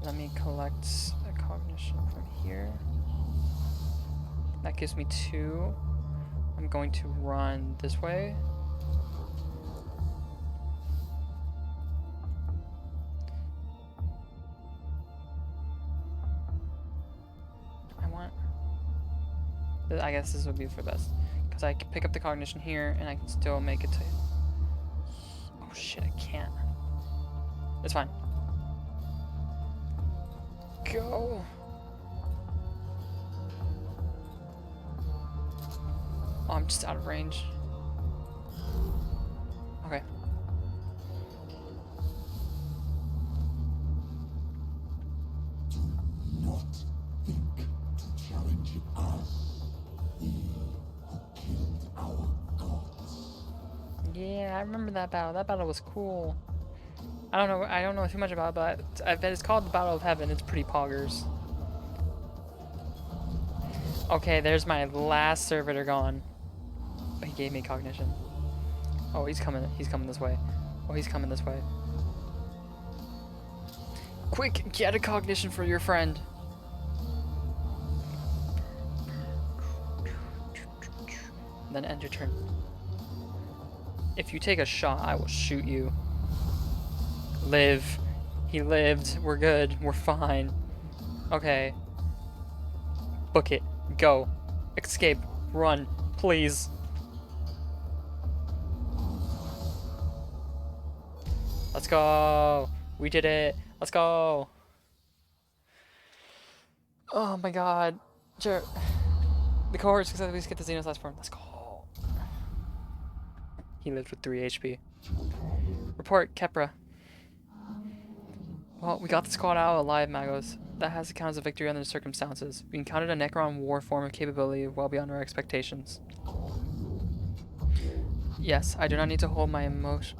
Let me collect a cognition from here. That gives me 2. I'm going to run this way. I guess this would be for best. Because I can pick up the cognition here and I can still make it to... Oh shit, I can't. It's fine. Go! Oh, I'm just out of range. Okay. Do not think to challenge us, he who killed our gods. Yeah, I remember that battle. That battle was cool. I don't know too much about it, but I bet it's called the Battle of Heaven. It's pretty poggers. Okay, there's my last servitor gone. But he gave me cognition. Oh, he's coming this way. Oh, he's coming this way. Quick, get a cognition for your friend. Then end your turn. If you take a shot, I will shoot you. Live. He lived. We're good. We're fine. Okay. Book it. Go. Escape. Run. Please. Let's go. We did it. Let's go. Oh my god. Sure. The cohort successfully get the Xenos last form. Let's go. He lived with 3 HP. Report, Kepra. Well, we got the squad out alive, Magos. That has to count as a victory under the circumstances. We encountered a Necron war form of capability well beyond our expectations. Yes, I do not need to hold my emotional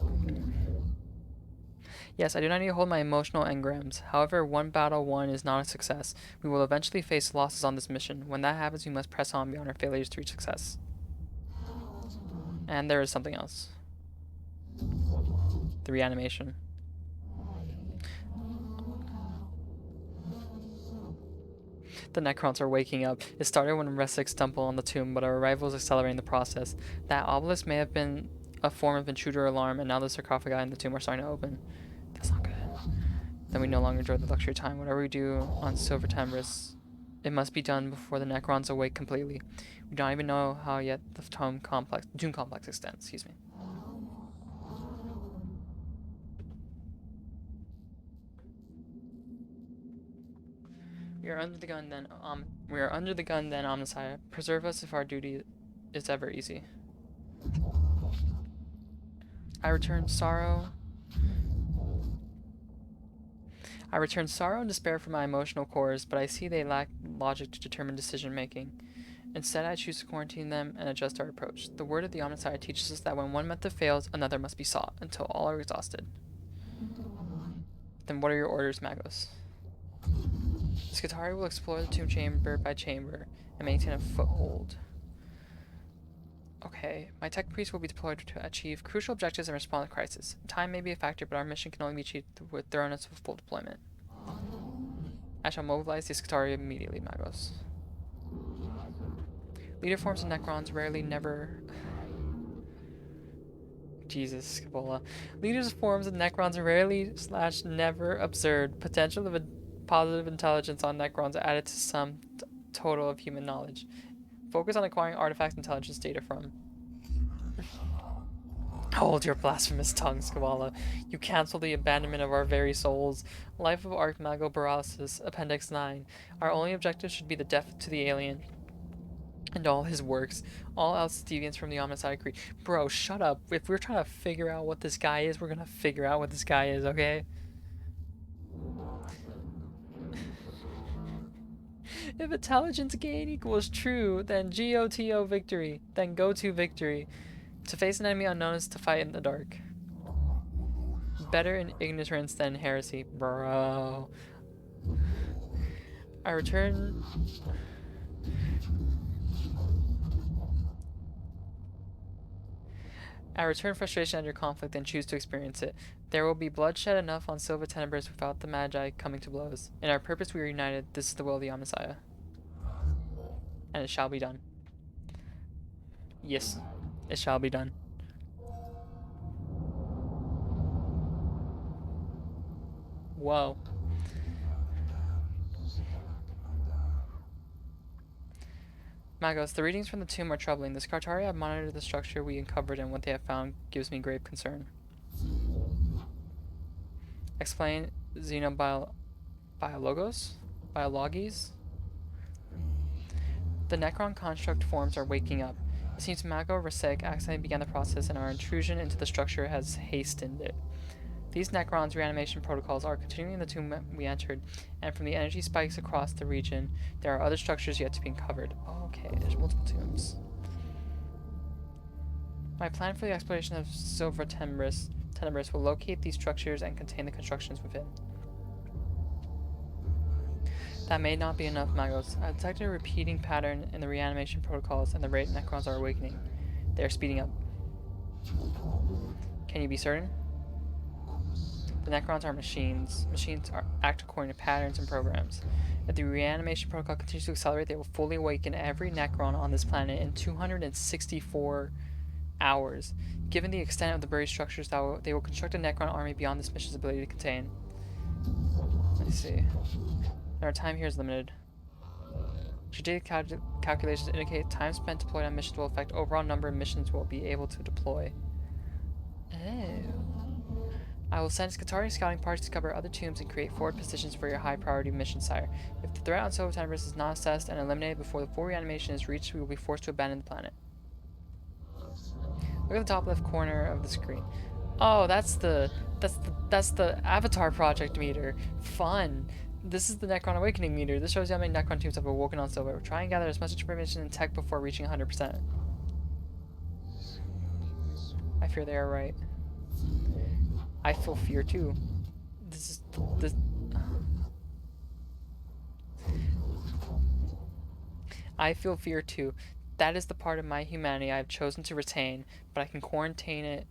engrams. However, one battle won is not a success. We will eventually face losses on this mission. When that happens, we must press on beyond our failures to reach success. And there is something else. The reanimation. The Necrons are waking up. It started when Resix stumbled on the tomb, but our arrival is accelerating the process. That obelisk may have been a form of intruder alarm, and now the sarcophagi in the tomb are starting to open. That's not good. Then we no longer enjoy the luxury of time. Whatever we do on Silver Timbers, it must be done before the Necrons awake completely. We don't even know how yet the tomb complex extends. Excuse me. We are under the gun then, Omnissiah. Preserve us if our duty is ever easy. I return sorrow I return sorrow and despair from my emotional cores, but I see they lack logic to determine decision making. Instead, I choose to quarantine them and adjust our approach. The word of the Omnissiah teaches us that when one method fails, another must be sought, until all are exhausted. Then what are your orders, Magos? Skitarii will explore the tomb chamber by chamber and maintain a foothold. Okay, my tech priest will be deployed to achieve crucial objectives and respond to crisis. Time may be a factor, but our mission can only be achieved with thoroughness of full deployment. I shall mobilize the Skitarii immediately, Magos. Leader forms of Necrons rarely never... Jesus, Scapola. Leaders forms of Necrons rarely / never absurd. Potential of a positive intelligence on Necrons added to some total of human knowledge. Focus on acquiring artifacts intelligence data from. Hold your blasphemous tongue, Skawala. You cancel the abandonment of our very souls. Life of Archmago Paralysis, Appendix 9. Our only objective should be the death to the alien and all his works. All else is deviance from the Omnissiah Creed. Bro, shut up. If we're trying to figure out what this guy is, we're gonna figure out what this guy is, okay? If intelligence gain equals true, then GOTO victory. Then go to victory. To face an enemy unknown is to fight in the dark. Better in ignorance than heresy, bro. I return frustration under conflict and choose to experience it. There will be bloodshed enough on Silva Tenebris without the Magi coming to blows. In our purpose we are united. This is the will of the Omnissiah. And it shall be done. Yes, it shall be done. Whoa. Magos, the readings from the tomb are troubling. The Skartari have monitored the structure we uncovered, and what they have found gives me grave concern. Explain Xenobiologos? Biologies? The Necron construct forms are waking up. It seems Mago Rasek accidentally began the process, and our intrusion into the structure has hastened it. These Necrons' reanimation protocols are continuing in the tomb we entered, and from the energy spikes across the region, there are other structures yet to be uncovered. Okay, there's multiple tombs. My plan for the exploration of Silver Tenebris will locate these structures and contain the constructions within. That may not be enough, Magos. I detected a repeating pattern in the reanimation protocols, and the rate Necrons are awakening. They are speeding up. Can you be certain? The Necrons are machines. Machines act according to patterns and programs. If the reanimation protocol continues to accelerate, they will fully awaken every Necron on this planet in 264 hours. Given the extent of the buried structures, they will construct a Necron army beyond this mission's ability to contain. Let's see. Our time here is limited. Strategic calculations indicate time spent deployed on missions will affect overall number of missions we'll be able to deploy. Oh. I will send Skitarii scouting parties to cover other tombs and create forward positions for your high priority mission, sire. If the threat on Silver Tenebris is not assessed and eliminated before the full reanimation is reached, we will be forced to abandon the planet. Look at the top left corner of the screen. Oh, that's the Avatar Project meter. Fun. This is the Necron Awakening meter. This shows you how many Necron tombs have awoken on Silver. Try and gather as much information and tech before reaching 100%. I fear they are right. I feel fear too. This. I feel fear too. That is the part of my humanity I have chosen to retain, but I can quarantine it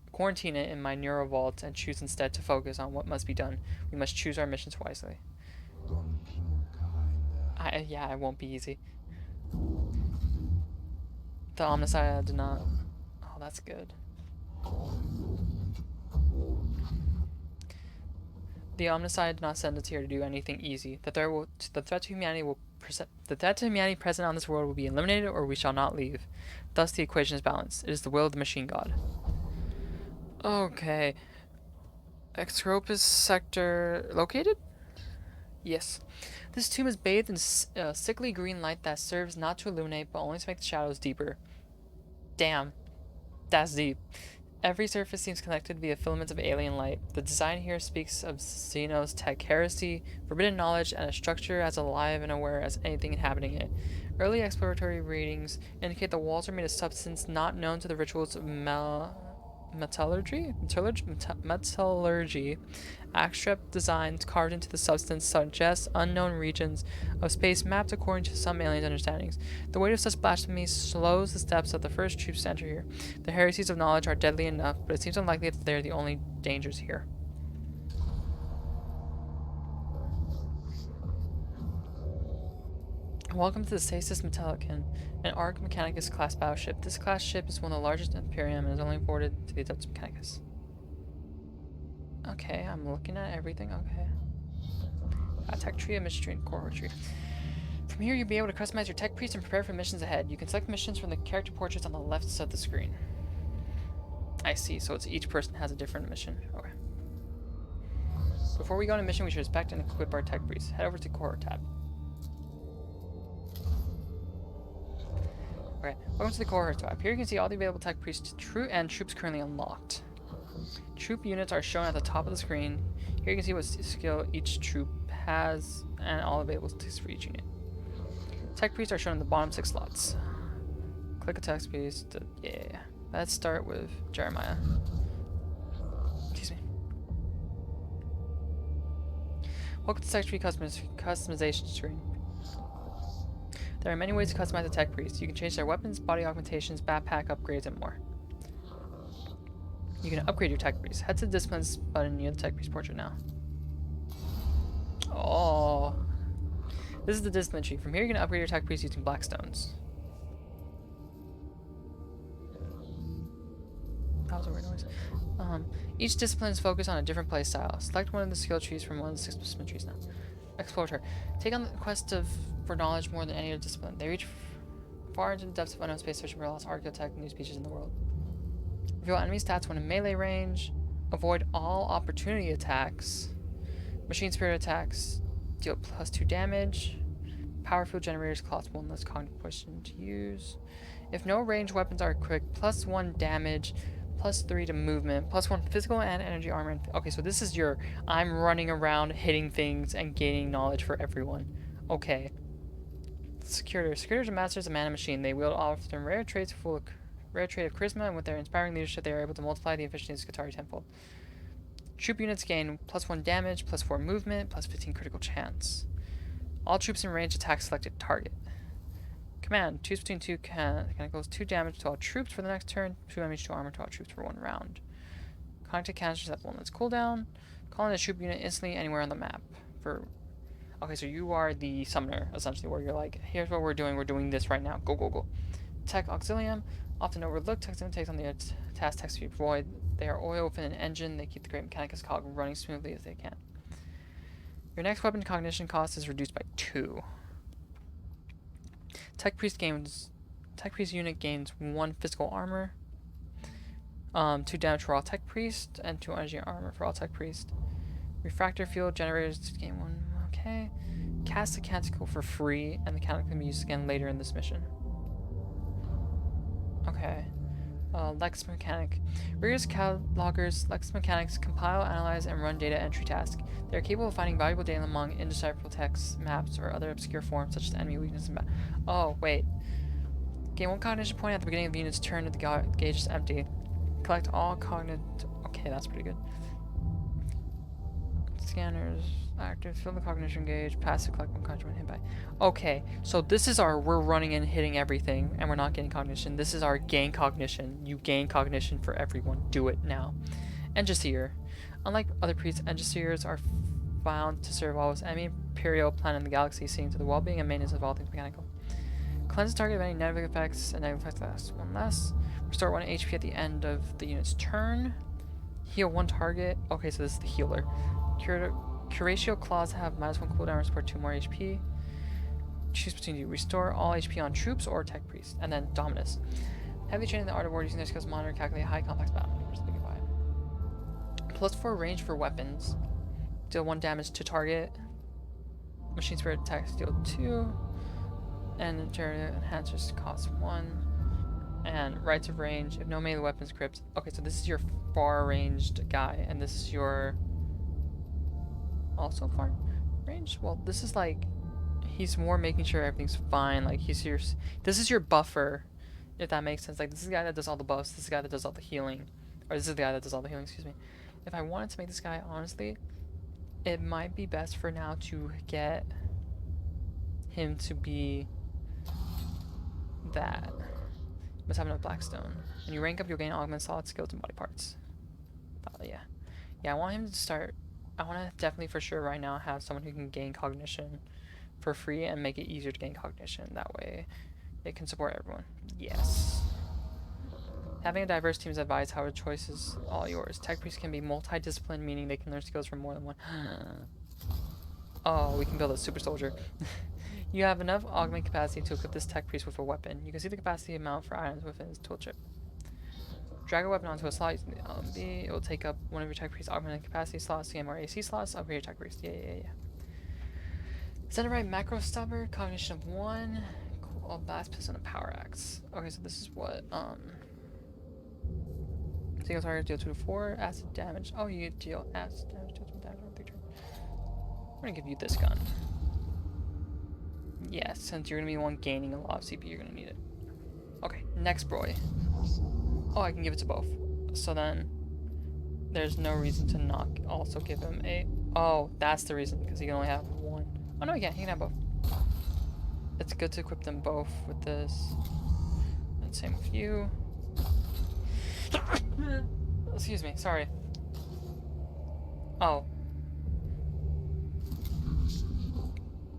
in my neural vault and choose instead to focus on what must be done. We must choose our missions wisely. Yeah, it won't be easy. The Omnissiah did not... Oh, that's good. The Omnissiah did not send us here to do anything easy. The threat to humanity present on this world will be eliminated, or we shall not leave. Thus, the equation is balanced. It is the will of the machine god. Okay. Extropus sector located? Yes. This tomb is bathed in sickly green light that serves not to illuminate, but only to make the shadows deeper. Damn. That's deep. Every surface seems connected via filaments of alien light. The design here speaks of Xenos Tech heresy, forbidden knowledge, and a structure as alive and aware as anything inhabiting it. Early exploratory readings indicate the walls are made of substance not known to the rituals of metallurgy. Abstract designs carved into the substance suggest unknown regions of space mapped according to some aliens' understandings. The weight of such blasphemy slows the steps of the first troops to enter here. The heresies of knowledge are deadly enough, but it seems unlikely that they are the only dangers here. Welcome to the Stasis Metallicon, an Arc Mechanicus class battleship. This class ship is one of the largest in Imperium and is only afforded to the Adeptus Mechanicus. Okay, I'm looking at everything. Okay. Tech tree, mission tree, and core tree. From here, you'll be able to customize your tech priest and prepare for missions ahead. You can select missions from the character portraits on the left side of the screen. I see, so it's each person has a different mission. Okay. Before we go on a mission, we should inspect and equip our tech priest. Head over to core tab. Okay, welcome to the core tab. Here you can see all the available tech priests and troops currently unlocked. Troop units are shown at the top of the screen. Here you can see what skill each troop has and all available statistics for each unit. Tech priests are shown in the bottom 6 slots. Click a tech priest. Yeah. Let's start with Jeremiah. Excuse me. Welcome to tech tree customization screen. There are many ways to customize a tech priest. You can change their weapons, body augmentations, backpack upgrades, and more. You can upgrade your tech priest. Head to the disciplines button near the tech priest portrait now. Oh. This is the discipline tree. From here you can upgrade your tech priest using black stones. That was a weird noise. Each discipline is focused on a different play style. Select one of the skill trees from one of the 6 discipline trees now. Explorer. Take on the quest for knowledge more than any other discipline. They reach far into the depths of unknown space, searching for lost archaeotech and new species in the world. Reveal enemy stats when in melee range. Avoid all opportunity attacks. Machine spirit attacks deal +2 damage. Power field generators cost 1 less cognitive poison to use. If no ranged weapons are equipped, +1 damage, +3 to movement, +1 physical and energy armor. Okay, so this is your I'm running around hitting things and gaining knowledge for everyone. Okay. Securitors. Securitors are masters of man and machine. They wield often rare traits full of rare trait of charisma, and with their inspiring leadership, they are able to multiply the efficiency of Skitarii tenfold. Troop units gain +1 damage, +4 movement, +15 critical chance. All troops in range attack selected target. Command. Choose between 2 mechanicals, 2 damage to all troops for the next turn, 2 damage to armor to all troops for 1 round. Cognitive canisters have 1 less cooldown. Call in a troop unit instantly anywhere on the map. Okay, so you are the summoner, essentially, where you're like, here's what we're doing this right now. Go, go, go. Tech Auxilium. Often overlooked, tech takes on the task tech speed void. They are oil within an engine. They keep the great Mechanicus cog running smoothly as they can. Your next weapon cognition cost is reduced by 2. Tech priest unit gains 1 physical armor, 2 damage for all tech priest, and 2 energy armor for all tech priest. Refractor field generators gain 1. Okay. Cast a canticle for free, and the canticle can be used again later in this mission. Okay. Lex Mechanic. Rigorous loggers, Lex Mechanics compile, analyze, and run data entry tasks. They are capable of finding valuable data among indecipherable text, maps, or other obscure forms such as enemy weakness and Oh, wait. Gain 1 cognition point at the beginning of the unit's turn if the gauge is empty. Collect all Okay, that's pretty good. Scanners active. Fill the cognition gauge. Passive collect 1 cognition when hit by. Okay, so this is our we're running and hitting everything, and we're not getting cognition. This is our gain cognition. You gain cognition for everyone. Do it now. Engiseer. Unlike other priests, Engiseers are found to serve almost any imperial planet in the galaxy, seeing to the well-being and maintenance of all things mechanical. Cleanse the target of any negative effects, and negative effects last 1 less. Restore 1 HP at the end of the unit's turn. Heal 1 target. Okay, so this is the healer. Curatio claws have -1 cooldown and support 2 more HP. Choose between you. Restore all HP on troops or tech priest. And then Dominus. Heavily trained in the art of war using their skills to monitor and calculate high complex battle maneuvers. +4 range for weapons. Deal 1 damage to target. Machine spirit attacks deal 2. And interior enhancers cost 1. And rights of range. If no melee weapons equipped. Okay, so this is your far ranged guy, and this is your also far range. Well, this is like he's more making sure everything's fine. Like he's your this is your buffer, if that makes sense. Like this is the guy that does all the buffs. This is the guy that does all the healing, or this is the guy that does all the healing. Excuse me. If I wanted to make this guy, honestly, it might be best for now to get him to be that. Must have enough Blackstone. When you rank up, you'll gain augment solid skills and body parts. Yeah. Yeah, I want him to start. I want to definitely for sure right now have someone who can gain cognition for free and make it easier to gain cognition. That way it can support everyone. Yes. Having a diverse team is advised, however, choice is all yours. Tech priests can be multidisciplined, meaning they can learn skills from more than one. Oh, we can build a super soldier. You have enough augment capacity to equip this tech priest with a weapon. You can see the capacity amount for items within his tool chip. Drag a weapon onto a slot using the B. It will take up one of your tech priest's augmented capacity slots to get more AC slots. Upgrade your tech priest. Yeah. Centerite macro stubber, cognition of 1. Cool. Blast pistol and a power axe. Okay, so this is what single target deal 2 to 4 acid damage. Oh, you deal acid damage, 2 to 4 damage on 3 turns. I'm gonna give you this gun. Yes, since you're gonna be the one gaining a lot of CP, you're gonna need it. Okay, next boy. Oh, I can give it to both. So then, there's no reason to not also give him a... Oh, that's the reason, because he can only have one. Oh no, he can have both. It's good to equip them both with this. And same with you. Excuse me, sorry. Oh.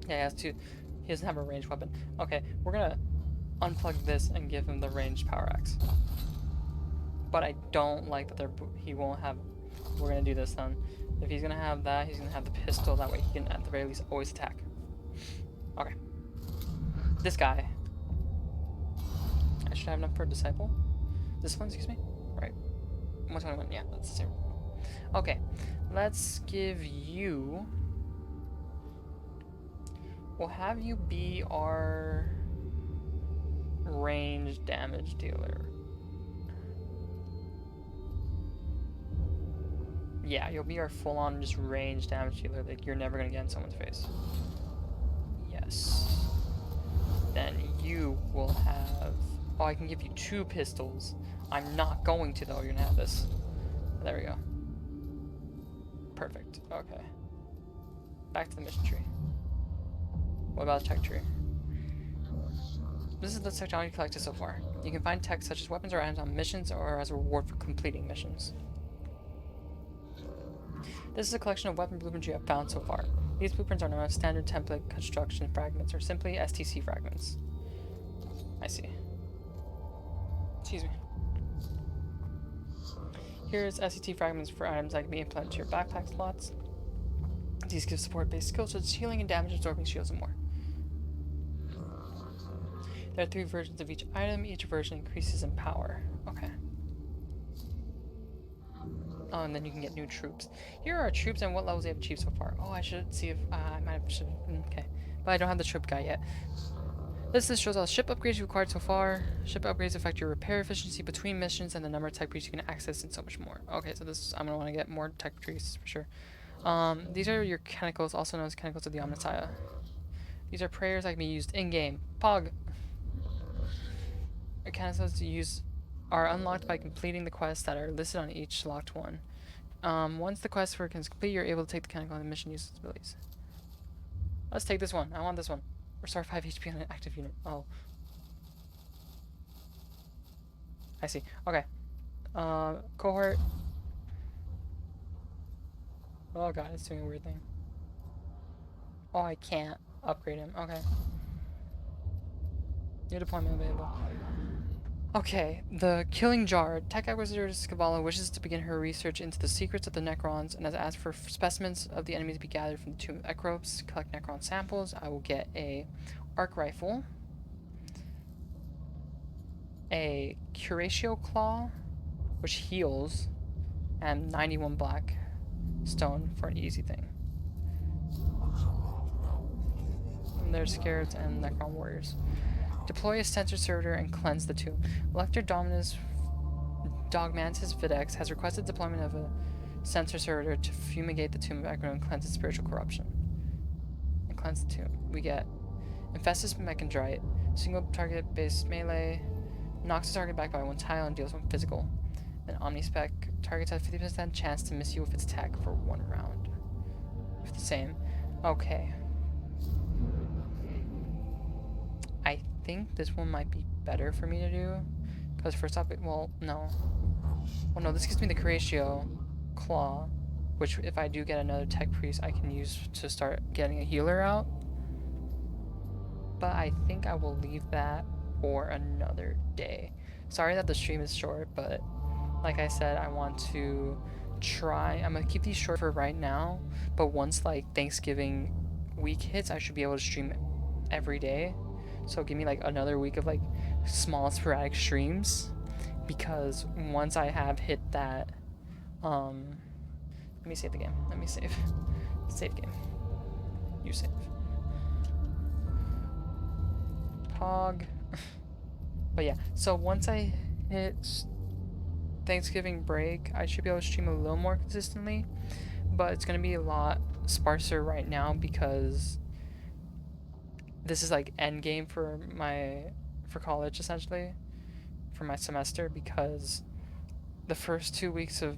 Yeah, he has two. He doesn't have a ranged weapon. Okay, we're gonna unplug this and give him the ranged power axe. But I don't like that he won't have... We're gonna do this then. If he's gonna have that, he's gonna have the pistol. That way he can, at the very least, always attack. Okay. This guy. I should have enough for a disciple. This one, excuse me? Right. 121, yeah, that's the same. Okay, let's give you... We'll have you be our range damage dealer. Yeah, you'll be our full-on just range damage dealer. Like, you're never gonna get in someone's face. Yes. Then you will have... Oh, I can give you 2 pistols. I'm not going to, though. You're gonna have this. There we go. Perfect. Okay. Back to the mission tree. What about the tech tree? This is the technology collected so far. You can find tech such as weapons or items on missions or as a reward for completing missions. This is a collection of weapon blueprints you have found so far. These blueprints are known as standard template construction fragments or simply STC fragments. I see. Excuse me. Here's SCT fragments for items that can be implemented to your backpack slots. These give support-based skills such as healing and damage absorbing shields and more. There are 3 versions of each item. Each version increases in power. Okay. Oh, and then you can get new troops. Here are our troops and what levels they have achieved so far. Oh, I should see if I might have... Okay. But I don't have the troop guy yet. This list shows all ship upgrades required so far. Ship upgrades affect your repair efficiency between missions and the number of tech trees you can access and so much more. Okay, so this I'm going to want to get more tech trees for sure. These are your Mechanicus, also known as Mechanicus of the Omnissiah. These are prayers that can be used in-game. Pog! Mechanicus to use are unlocked by completing the quests that are listed on each locked one. Once the quest for is complete, you're able to take the Mechanical on the mission use abilities. Let's take this one. I want this one. Restore 5 HP on an active unit. Oh. I see. Okay. Cohort. Oh god, it's doing a weird thing. Oh, I can't upgrade him. Okay. New deployment available. Okay, the Killing Jar. Tech Acquisitor Scavala wishes to begin her research into the secrets of the Necrons and has asked for specimens of the enemies to be gathered from the Tomb of Ekropes. Collect Necron samples. I will get a arc rifle, a Curatio Claw, which heals, and 91 black stone for an easy thing. And there's Scarabs and Necron Warriors. Deploy a sensor servitor and cleanse the tomb. Elector Dogmantis Videx has requested deployment of a sensor servitor to fumigate the tomb of Echo and cleanse its spiritual corruption. And cleanse the tomb. We get Infestus Mechandrite, single target based melee, knocks the target back by 1 tile and deals 1 physical. Then Omnispec, targets has 50% chance to miss you with its attack for 1 round. With the same. Okay. I think this one might be better for me to do. Because first off, well, no. Well, no, this gives me the Curatio Claw, which if I do get another Tech Priest, I can use to start getting a healer out. But I think I will leave that for another day. Sorry that the stream is short, but like I said, I want to try. I'm gonna keep these short for right now, but once like Thanksgiving week hits, I should be able to stream every day. So give me like another week of like small sporadic streams, because once I have hit that, let me save the game. Let me save. Save game. You save. Pog. But yeah, so once I hit Thanksgiving break, I should be able to stream a little more consistently, but it's gonna be a lot sparser right now because this is like end game for college, essentially, for my semester, because the first 2 weeks of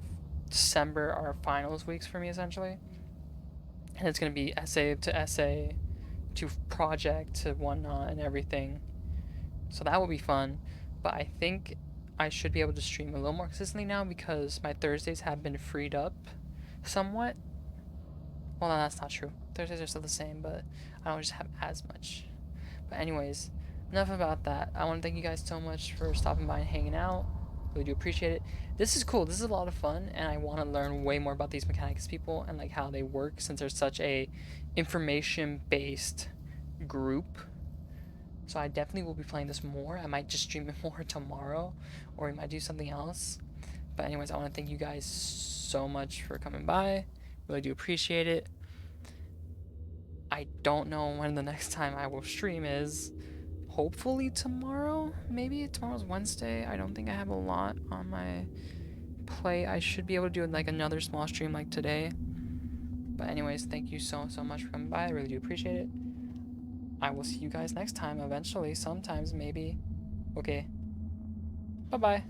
December are finals weeks for me, essentially, and it's gonna be essay to essay to project to whatnot and everything, so that will be fun. But I think I should be able to stream a little more consistently now because my Thursdays have been freed up somewhat. Well, no, that's not true. Thursdays are still the same, but I don't just have as much. But anyways, enough about that. I want to thank you guys so much for stopping by and hanging out. Really do appreciate it. This is cool. This is a lot of fun, and I want to learn way more about these Mechanicus people and like how they work, since they're such a information-based group. So I definitely will be playing this more. I might just stream it more tomorrow, or we might do something else. But anyways, I want to thank you guys so much for coming by. Really do appreciate it. I don't know when the next time I will stream is. Hopefully tomorrow? Maybe tomorrow's Wednesday. I don't think I have a lot on my plate. I should be able to do like another small stream like today. But anyways, thank you so much for coming by. I really do appreciate it. I will see you guys next time, eventually, sometimes, maybe. Okay. Bye-bye.